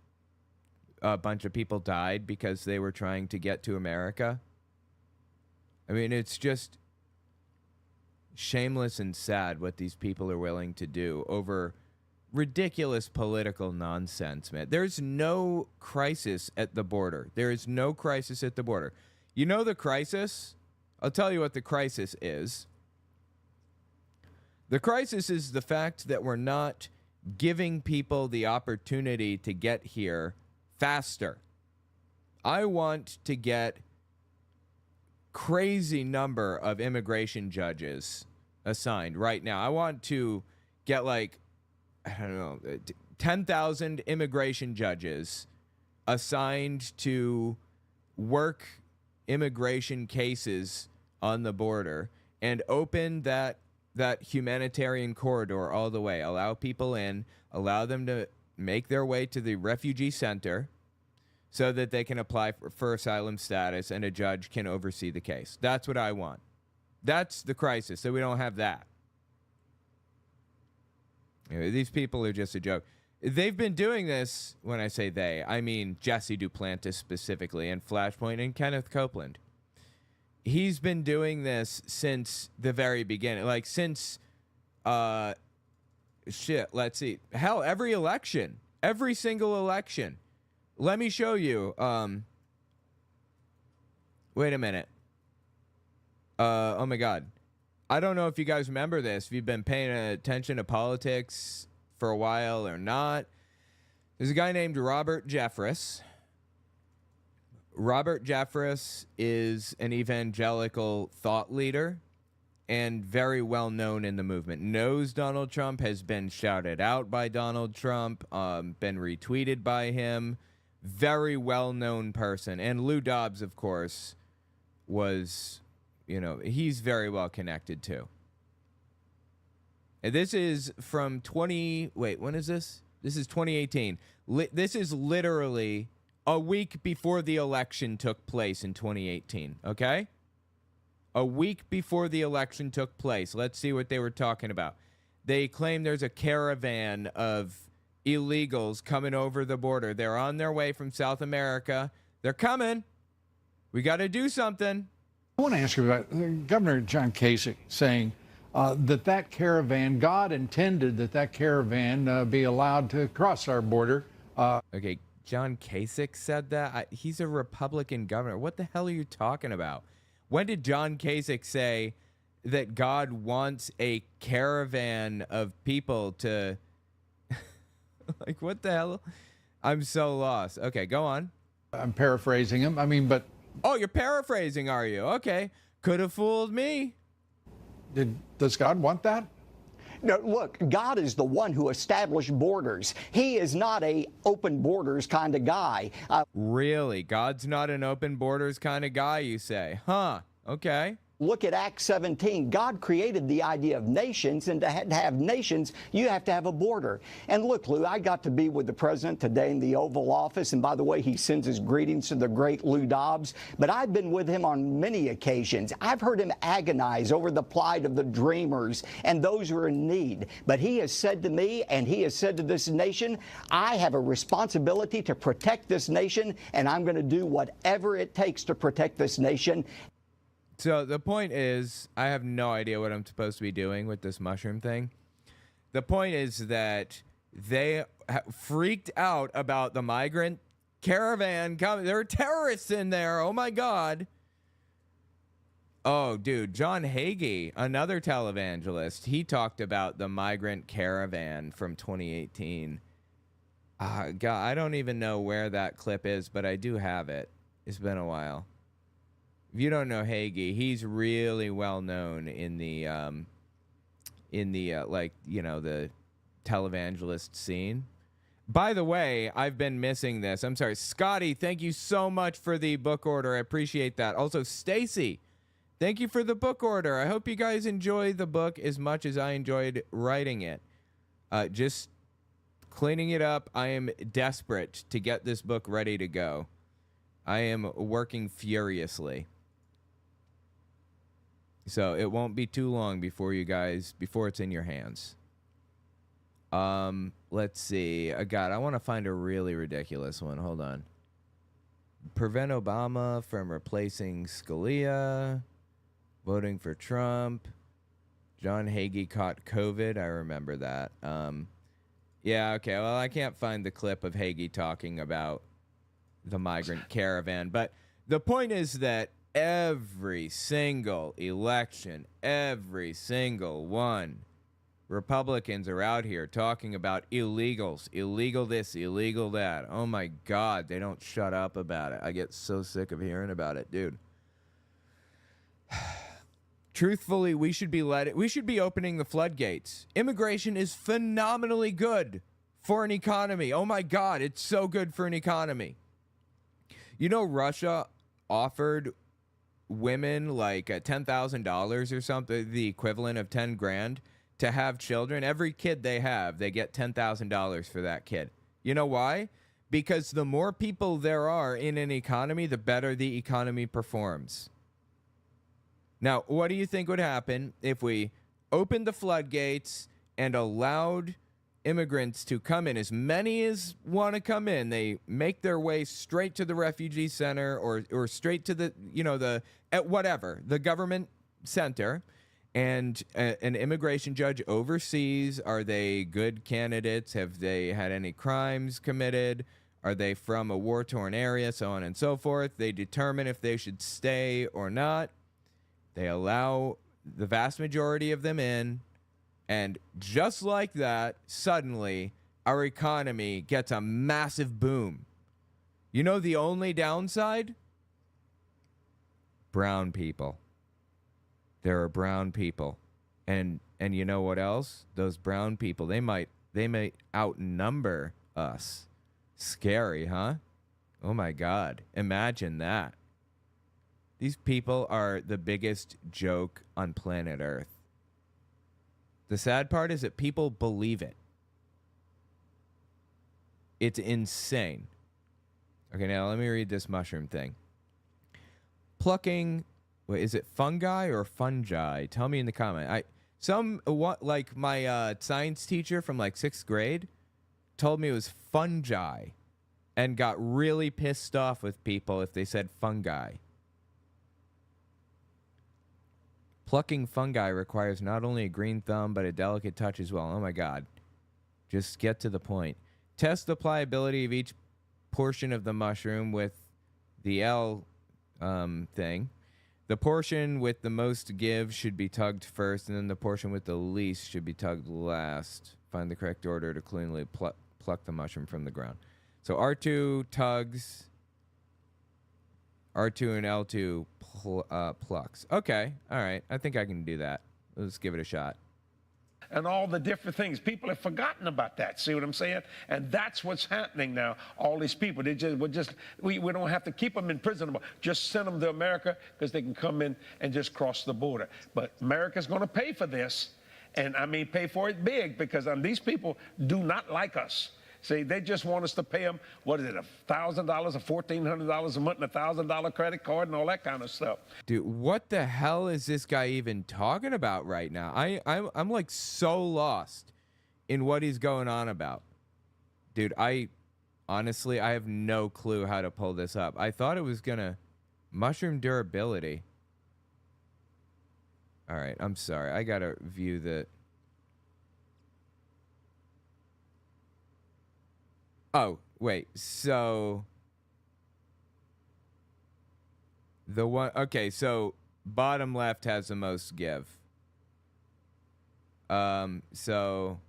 A bunch of people died because they were trying to get to America. I mean, it's just shameless and sad what these people are willing to do over ridiculous political nonsense, man. There's no crisis at the border. There is no crisis at the border. You know the crisis? I'll tell you what the crisis is. The crisis is the fact that we're not giving people the opportunity to get here faster. I want to get crazy number of immigration judges assigned right now. I want to get 10,000 immigration judges assigned to work immigration cases on the border and open that humanitarian corridor all the way. Allow people in, allow them to make their way to the refugee center so that they can apply for asylum status and a judge can oversee the case. That's what I want. That's the crisis, so we don't have that. These people are just a joke. They've been doing this, when I say they, I mean Jesse Duplantis specifically, and Flashpoint, and Kenneth Copeland. He's been doing this since the very beginning. Like, since, let's see. Hell, every election. Every single election. Let me show you. Wait a minute. Oh, my God. I don't know if you guys remember this, if you've been paying attention to politics for a while or not. There's a guy named Robert Jeffress. Robert Jeffress is an evangelical thought leader and very well known in the movement. Knows Donald Trump, has been shouted out by Donald Trump, been retweeted by him. Very well known person. And Lou Dobbs, of course, was... he's very well connected too. And this is from when is this? This is 2018. This is literally a week before the election took place in 2018, okay? A week before the election took place. Let's see what they were talking about. They claim there's a caravan of illegals coming over the border. They're on their way from South America. They're coming. We got to do something. I want to ask you about Governor John Kasich saying that caravan, God intended that caravan be allowed to cross our border. Okay, John Kasich said that? He's a Republican governor. What the hell are you talking about? When did John Kasich say that God wants a caravan of people to Like, what the hell? I'm so lost. Okay, go on. I'm paraphrasing him. I mean, but... Oh, you're paraphrasing, are you? Okay. Could have fooled me. Does God want that? No, look, God is the one who established borders. He is not a open borders kind of guy. Really? God's not an open borders kind of guy, you say? Huh. Okay. Look at Acts 17. God created the idea of nations, and to have nations, you have to have a border. And look, Lou, I got to be with the president today in the Oval Office, and by the way, he sends his greetings to the great Lou Dobbs, but I've been with him on many occasions. I've heard him agonize over the plight of the dreamers and those who are in need. But he has said to me, and he has said to this nation, I have a responsibility to protect this nation, and I'm going to do whatever it takes to protect this nation. So the point is, I have no idea what I'm supposed to be doing with this mushroom thing. The point is that they freaked out about the migrant caravan coming. There were terrorists in there. Oh, my God. Oh, dude, John Hagee, another televangelist, he talked about the migrant caravan from 2018. God, I don't even know where that clip is, but I do have it. It's been a while. If you don't know Hagee, he's really well known in the like, you know, the televangelist scene. By the way, I've been missing this. I'm sorry. Scotty, thank you so much for the book order. I appreciate that. Also, Stacy, thank you for the book order. I hope you guys enjoy the book as much as I enjoyed writing it. Just cleaning it up. I am desperate to get this book ready to go. I am working furiously. So it won't be too long before it's in your hands. Let's see. God, I want to find a really ridiculous one. Hold on. Prevent Obama from replacing Scalia. Voting for Trump. John Hagee caught COVID. I remember that. Yeah, okay. Well, I can't find the clip of Hagee talking about the migrant caravan. But the point is that every single election, every single one, Republicans are out here talking about illegals, illegal this, illegal that. Oh my God, they don't shut up about it. I get so sick of hearing about it, dude. Truthfully, we should be opening the floodgates. Immigration is phenomenally good for an economy. Oh my God, it's so good for an economy. You know, Russia offered women like $10,000 or something, the equivalent of 10 grand, to have children. Every kid they have, they get $10,000 for that kid. You know why? Because the more people there are in an economy, the better the economy performs. Now, what do you think would happen if we opened the floodgates and allowed immigrants to come in? As many as want to come in, they make their way straight to the refugee center or straight to the, you know, the government center, and an immigration judge oversees, are they good candidates? Have they had any crimes committed? Are they from a war-torn area? So on and so forth. They determine if they should stay or not. They allow the vast majority of them in. And just like that, suddenly, our economy gets a massive boom. You know the only downside? Brown people. There are brown people. And you know what else? Those brown people, they might outnumber us. Scary, huh? Oh my God. Imagine that. These people are the biggest joke on planet Earth. The sad part is that people believe it. It's insane. Okay, now let me read this mushroom thing. Plucking, wait, is it fungi or fungi? Tell me in the comment. Like my science teacher from like 6th grade told me it was fungi and got really pissed off with people if they said fungi. Plucking fungi requires not only a green thumb, but a delicate touch as well. Oh my God. Just get to the point. Test the pliability of each portion of the mushroom with the L thing. The portion with the most give should be tugged first, and then the portion with the least should be tugged last. Find the correct order to cleanly pluck the mushroom from the ground. So R2 tugs, R2 and L2 plucks. Okay, all right. I think I can do that. Let's give it a shot. And all the different things. People have forgotten about that. See what I'm saying? And that's what's happening now. All these people, we don't have to keep them in prison. Just send them to America because they can come in and just cross the border. But America's going to pay for this. And I mean, pay for it big, because these people do not like us. See, they just want us to pay them, what is it, $1,000 or $1,400 a month and $1,000 credit card and all that kind of stuff. Dude, what the hell is this guy even talking about right now? I'm like so lost in what he's going on about. Dude, honestly, I have no clue how to pull this up. I thought it was gonna mushroom durability. All right, I'm sorry. I gotta view the... Oh, wait. So the one... Okay, so bottom left has the most give. So...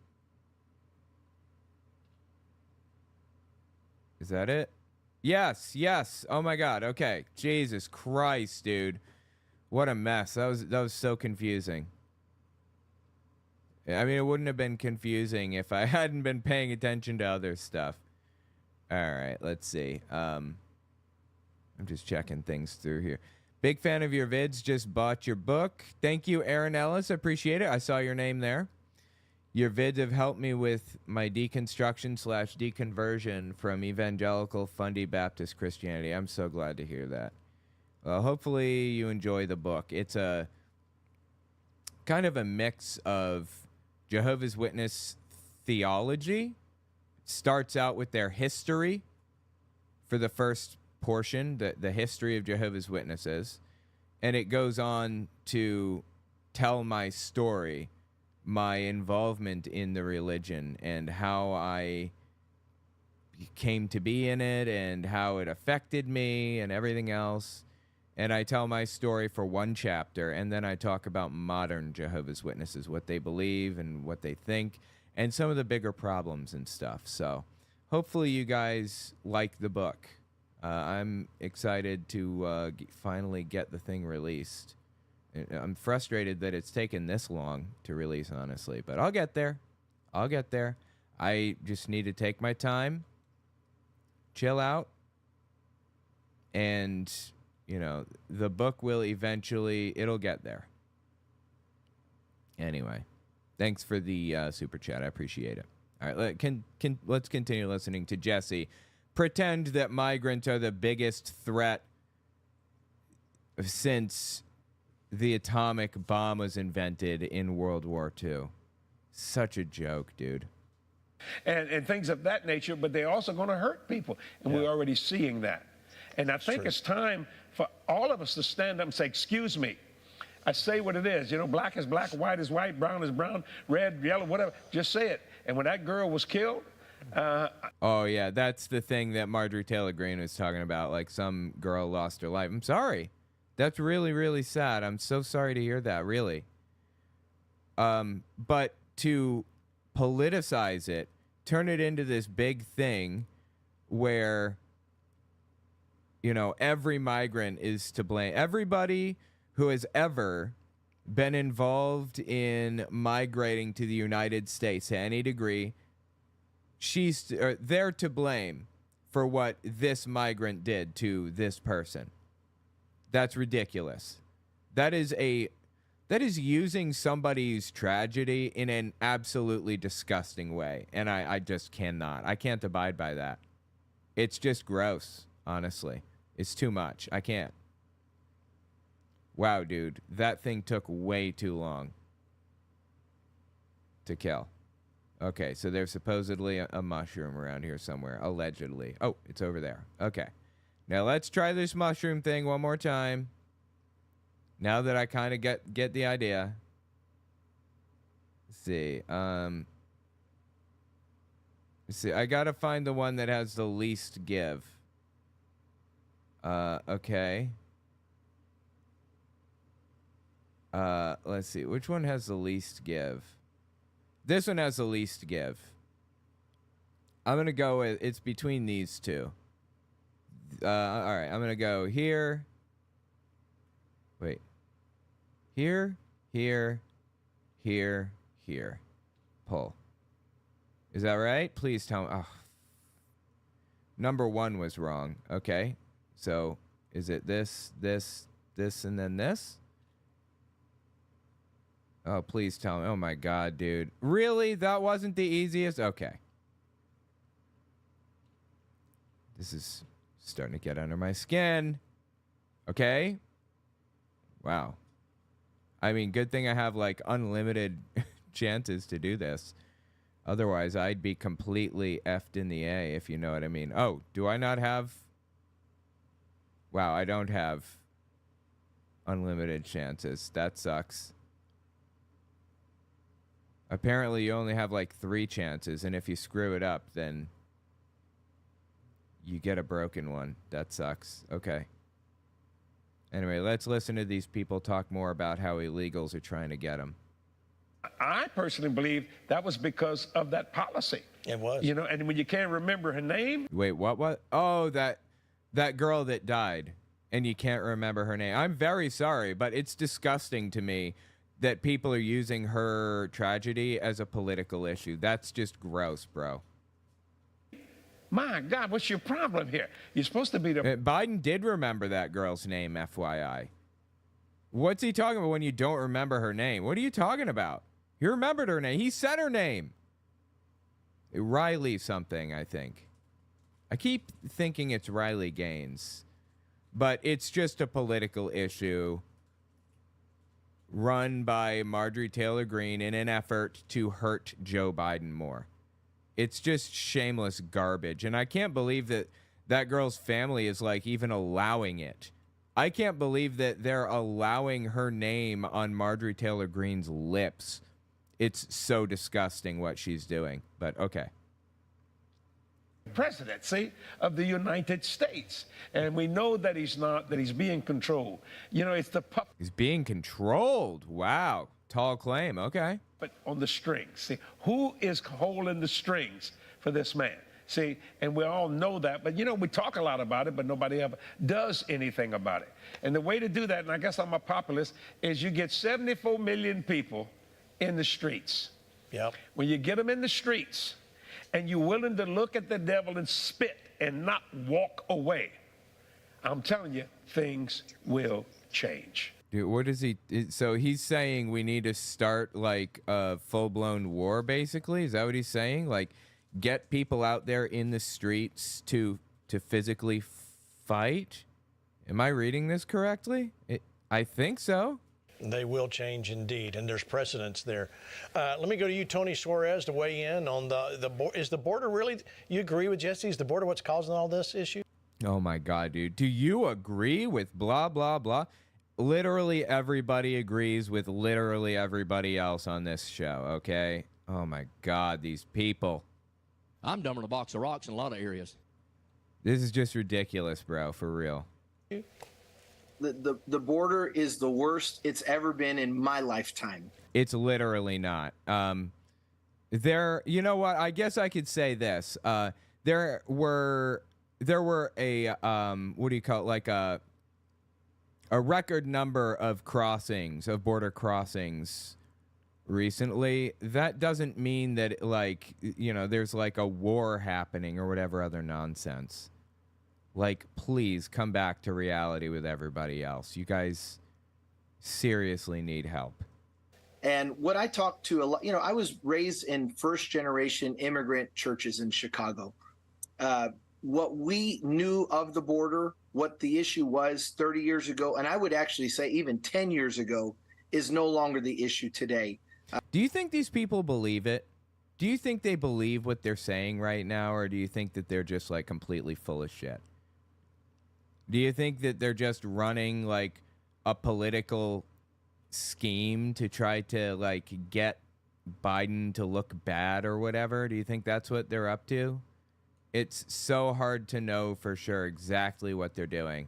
Is that it? Yes, yes. Oh my God. Okay. Jesus Christ, dude. What a mess. That was so confusing. I mean, it wouldn't have been confusing if I hadn't been paying attention to other stuff. All right, let's see. I'm just checking things through here. Big fan of your vids. Just bought your book. Thank you, Aaron Ellis. Appreciate it. I saw your name there. Your vids have helped me with my deconstruction/deconversion from evangelical fundy Baptist Christianity. I'm so glad to hear that. Well, hopefully you enjoy the book. It's a kind of a mix of Jehovah's Witness theology. Starts out with their history for the first portion, the history of Jehovah's Witnesses, and it goes on to tell my story, my involvement in the religion, and how I came to be in it, and how it affected me, and everything else. And I tell my story for one chapter, and then I talk about modern Jehovah's Witnesses, what they believe and what they think, and some of the bigger problems and stuff. So hopefully you guys like the book. I'm excited to finally get the thing released. I'm frustrated that it's taken this long to release, honestly, but I'll get there. I'll get there. I just need to take my time, chill out, and, you know, the book will eventually, it'll get there. Anyway. Thanks for the super chat. I appreciate it. All right, let's continue listening to Jesse. Pretend that migrants are the biggest threat since the atomic bomb was invented in World War II. Such a joke, dude. And things of that nature, but they're also going to hurt people. And we're already seeing that. And I think it's time for all of us to stand up and say, excuse me. I say what it is. You know, black is black, white is white, brown is brown, red, yellow, whatever. Just say it. And when that girl was killed... oh, yeah, that's the thing that Marjorie Taylor Greene was talking about. Like, some girl lost her life. I'm sorry. That's really, really sad. I'm so sorry to hear that, really. But to politicize it, turn it into this big thing where, you know, every migrant is to blame. Everybody who has ever been involved in migrating to the United States to any degree, they're to blame for what this migrant did to this person. That's ridiculous. That is using somebody's tragedy in an absolutely disgusting way, and I just cannot. I can't abide by that. It's just gross, honestly. It's too much. I can't. Wow, dude, that thing took way too long to kill. Okay, so there's supposedly a mushroom around here somewhere, allegedly. Oh, it's over there. Okay. Now let's try this mushroom thing one more time. Now that I kind of get the idea. Let's see. Let's see. I got to find the one that has the least give. Okay. Let's see. Which one has the least give? This one has the least give. I'm going to go with, it's between these two. All right, I'm going to go here. Wait. Here, here, here, here. Pull. Is that right? Please tell me. Oh. Number 1 was wrong. Okay. So is it this, this, this, and then this? Oh, please tell me. Oh, my God, dude. Really? That wasn't the easiest? Okay. This is starting to get under my skin. Okay. Wow. I mean, good thing I have, like, unlimited chances to do this. Otherwise, I'd be completely effed in the A, if you know what I mean. Oh, do I not have... Wow, I don't have unlimited chances. That sucks. Apparently, you only have, like, 3 chances, and if you screw it up, then you get a broken one. That sucks. Okay. Anyway, let's listen to these people talk more about how illegals are trying to get them. I personally believe that was because of that policy. It was. You know, and when you can't remember her name. Wait, what? Oh, that girl that died, and you can't remember her name. I'm very sorry, but it's disgusting to me that people are using her tragedy as a political issue. That's just gross, bro. My God, what's your problem here? You're supposed to be the... Biden did remember that girl's name, FYI. What's he talking about when you don't remember her name? What are you talking about? He remembered her name. He said her name. Riley something, I think. I keep thinking it's Riley Gaines. But it's just a political issue run by Marjorie Taylor Greene in an effort to hurt Joe Biden more. It's just shameless garbage. And I can't believe that that girl's family is, like, even allowing it. I can't believe that they're allowing her name on Marjorie Taylor Greene's lips. It's so disgusting what she's doing. But okay. Presidency of the United States. And we know that he's not, that he's being controlled. You know, it's the puppet. He's being controlled. Wow. Tall claim. Okay. But on the strings. See, who is holding the strings for this man? See, and we all know that. But, you know, we talk a lot about it, but nobody ever does anything about it. And the way to do that, and I guess I'm a populist, is you get 74 million people in the streets. Yep. When you get them in the streets, and you're willing to look at the devil and spit and not walk away, I'm telling you, things will change. Dude, what is he? So he's saying we need to start, like, a full-blown war, basically? Is that what he's saying? Like, get people out there in the streets to physically fight? Am I reading this correctly? I think so. They will change indeed, and there's precedence there. Let me go to you, Tony Suarez, to weigh in on is the border really, you agree with Jesse, is the border what's causing all this issue? Oh my God, dude. Do you agree with blah, blah, blah? Literally everybody agrees with literally everybody else on this show, okay? Oh my God, these people. I'm dumber than a box of rocks in a lot of areas. This is just ridiculous, bro, for real. The border is the worst it's ever been in my lifetime. It's literally not. You know what? I guess I could say this. There were a what do you call it? Like a record number of crossings, of border crossings recently. That doesn't mean that, like, you know, there's like a war happening or whatever other nonsense. Like, please come back to reality with everybody else. You guys seriously need help. And what I talked to a lot, you know, I was raised in first-generation immigrant churches in Chicago. What we knew of the border, what the issue was 30 years ago, and I would actually say even 10 years ago, is no longer the issue today. Do you think these people believe it? Do you think they believe what they're saying right now, or do you think that they're just, like, completely full of shit? Do you think that they're just running, like, a political scheme to try to, like, get Biden to look bad or whatever? Do you think that's what they're up to? It's so hard to know for sure exactly what they're doing.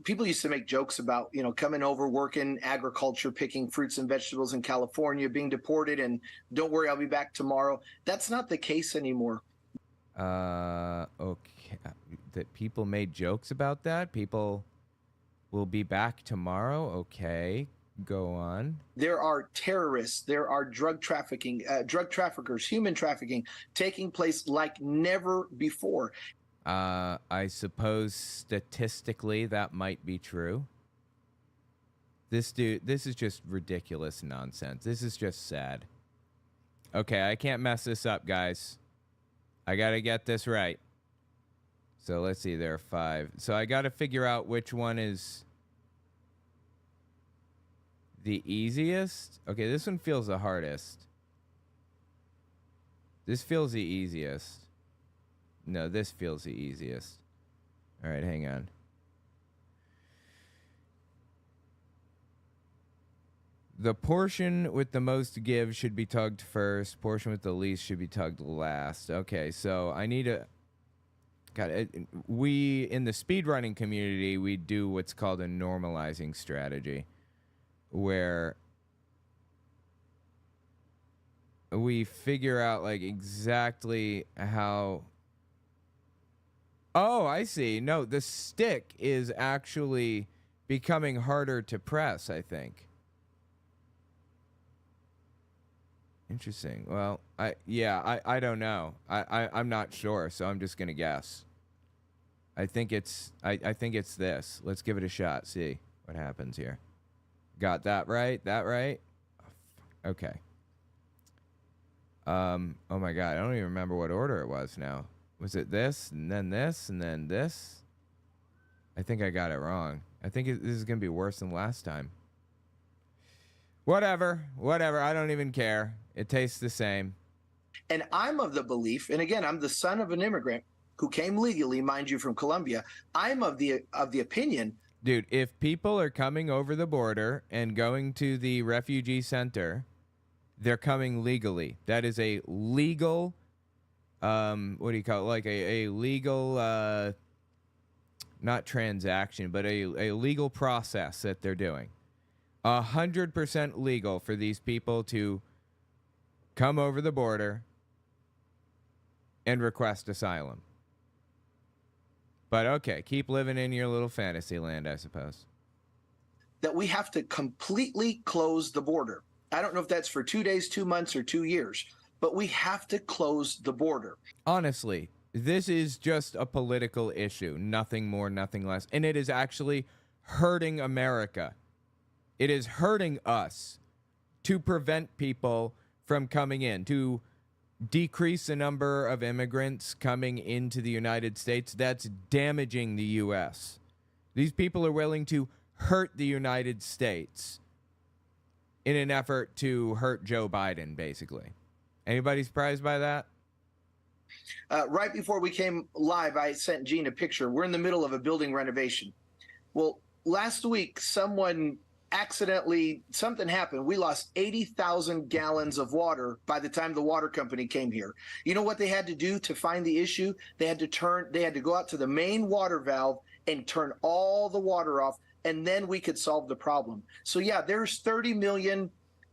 People used to make jokes about, you know, coming over, working agriculture, picking fruits and vegetables in California, being deported, and don't worry, I'll be back tomorrow. That's not the case anymore. Okay. That people made jokes about that? People will be back tomorrow? Okay. Go on. There are terrorists, there are drug traffickers, human trafficking taking place like never before. I suppose statistically that might be true. This is just ridiculous nonsense. This is just sad. Okay, I can't mess this up, guys. I gotta get this right. So let's see, there are 5. So I gotta figure out which one is the easiest. Okay, this one feels the hardest. This feels the easiest. No, this feels the easiest. All right, hang on. The portion with the most to give should be tugged first. Portion with the least should be tugged last. Okay, so I need a... God, we, in the speedrunning community, we do what's called a normalizing strategy, where we figure out, like, exactly how... Oh, I see. No, the stick is actually becoming harder to press, I think. Interesting. Well, I don't know. I'm not sure, so I'm just gonna guess. I think it's this. Let's give it a shot. See what happens here. Got that right? That right? Okay. Oh my God, I don't even remember what order it was now. Was it this and then this and then this? I think I got it wrong. I think this is gonna be worse than last time. Whatever. I don't even care. It tastes the same. And I'm of the belief, and again, I'm the son of an immigrant who came legally, mind you, from Colombia. I'm of the opinion. Dude, if people are coming over the border and going to the refugee center, they're coming legally. That is a legal, what do you call it? Like a legal, not transaction, but a legal process that they're doing. 100% legal for these people to come over the border and request asylum. But okay, keep living in your little fantasy land, I suppose. That we have to completely close the border. I don't know if that's for 2 days, 2 months, or 2 years, but we have to close the border. Honestly, this is just a political issue, nothing more, nothing less. And it is actually hurting America. It is hurting us to prevent people from coming in, to decrease the number of immigrants coming into the United States. That's damaging the U.S. These people are willing to hurt the United States in an effort to hurt Joe Biden, basically. Anybody surprised by that? Right before we came live, I sent Gene a picture. We're in the middle of a building renovation. Well, last week, something happened. We lost 80,000 gallons of water by the time the water company came here. You know what they had to do to find the issue? They had to go out to the main water valve and turn all the water off, and then we could solve the problem. So yeah, there's 30 million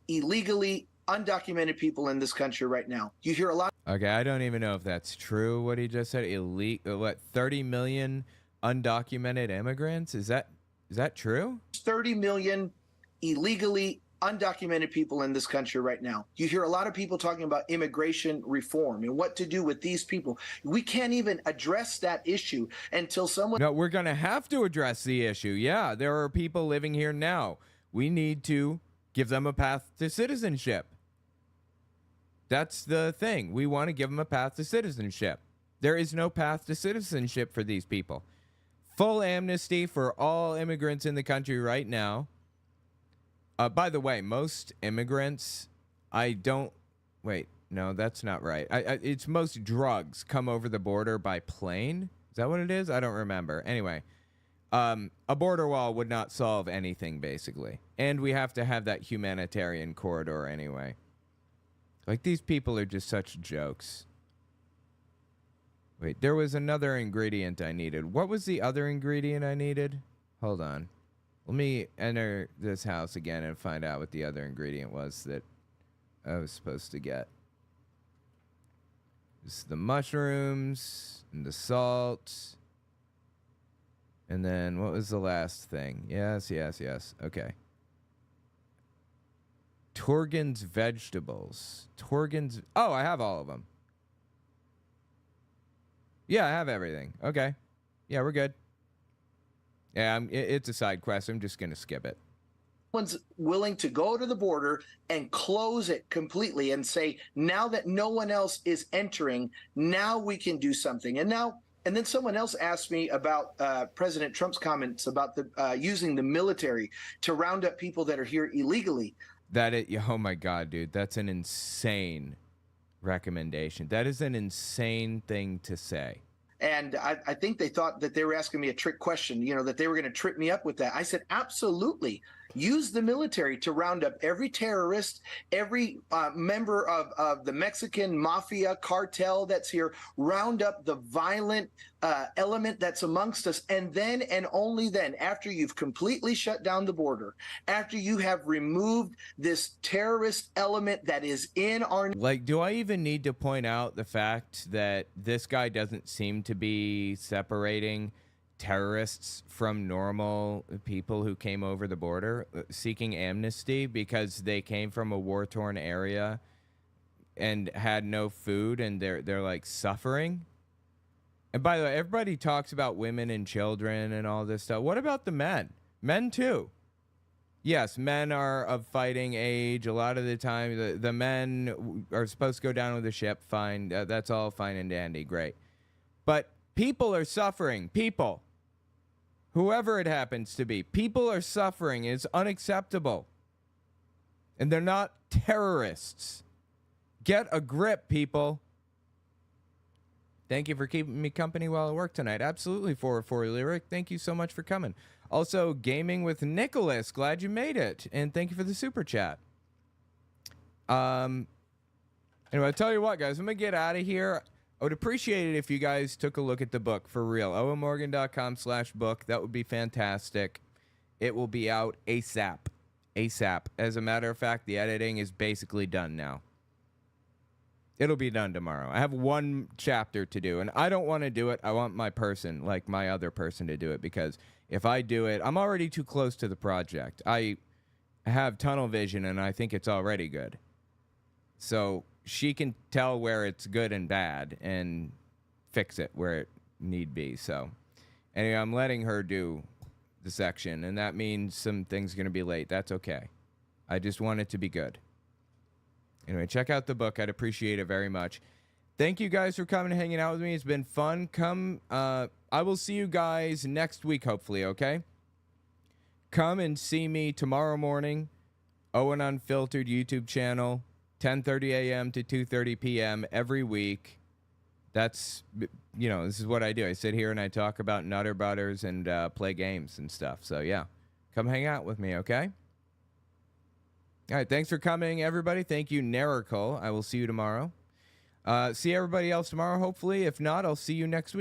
illegally undocumented people in this country right now. You hear a lot. Okay, I don't even know if that's true, what he just said. 30 million undocumented immigrants? Is that true? 30 million illegally undocumented people in this country right now. You hear a lot of people talking about immigration reform and what to do with these people. We can't even address that issue until someone... No, we're going to have to address the issue. Yeah, there are people living here now. We need to give them a path to citizenship. That's the thing. We want to give them a path to citizenship. There is no path to citizenship for these people. Full amnesty for all immigrants in the country right now. By the way, most immigrants, wait, no, that's not right. It's most drugs come over the border by plane. Is that what it is? I don't remember. Anyway, a border wall would not solve anything, basically. And we have to have that humanitarian corridor anyway. Like, these people are just such jokes. Wait, there was another ingredient I needed. What was the other ingredient I needed? Hold on. Let me enter this house again and find out what the other ingredient was that I was supposed to get. This is the mushrooms and the salt. And then what was the last thing? Yes. Okay. Torgen's vegetables. Torgen's... Oh, I have all of them. Yeah, I have everything. Okay. Yeah, we're good. Yeah, it's a side quest. I'm just going to skip it. One's willing to go to the border and close it completely and say, now that no one else is entering, now we can do something. And then someone else asked me about President Trump's comments about using the military to round up people that are here illegally. Oh my God, dude, that's an insane recommendation. That is an insane thing to say. And I think they thought that they were asking me a trick question, that they were going to trip me up with that. I said, absolutely. Use the military to round up every terrorist, every member of the Mexican mafia cartel that's here, round up the violent element that's amongst us. And then and only then, after you've completely shut down the border, after you have removed this terrorist element that is in our... Like, do I even need to point out the fact that this guy doesn't seem to be separating terrorists from normal people who came over the border seeking amnesty because they came from a war-torn area and had no food and they're like suffering? And by the way, everybody talks about women and children and all this stuff. What about the men? Men too. Yes, men are of fighting age. A lot of the time, the men are supposed to go down with the ship. Fine. That's all fine and dandy. Great. But people are suffering. People. Whoever it happens to be. People are suffering. It's unacceptable. And they're not terrorists. Get a grip, people. Thank you for keeping me company while I work tonight. Absolutely, 404 Lyric. Thank you so much for coming. Also, Gaming with Nicholas. Glad you made it. And thank you for the super chat. Anyway, I'll tell you what, guys. I'm going to get out of here. I would appreciate it if you guys took a look at the book, for real. owenmorgan.com/book. That would be fantastic. It will be out ASAP. ASAP. As a matter of fact, the editing is basically done now. It'll be done tomorrow. I have one chapter to do, and I don't want to do it. I want my person, like my other person, to do it, because if I do it, I'm already too close to the project. I have tunnel vision, and I think it's already good. So she can tell where it's good and bad and fix it where it need be. So anyway, I'm letting her do the section, and that means some things are going to be late. That's okay. I just want it to be good. Anyway, check out the book. I'd appreciate it very much. Thank you guys for coming and hanging out with me. It's been fun. I will see you guys next week, hopefully, okay? Come and see me tomorrow morning, Owen Unfiltered YouTube channel, 10:30 a.m. to 2:30 p.m. every week. That's, this is what I do. I sit here and I talk about Nutter Butters and play games and stuff. So, yeah, come hang out with me, okay? All right, thanks for coming, everybody. Thank you, Nerical. I will see you tomorrow. See everybody else tomorrow, hopefully. If not, I'll see you next week.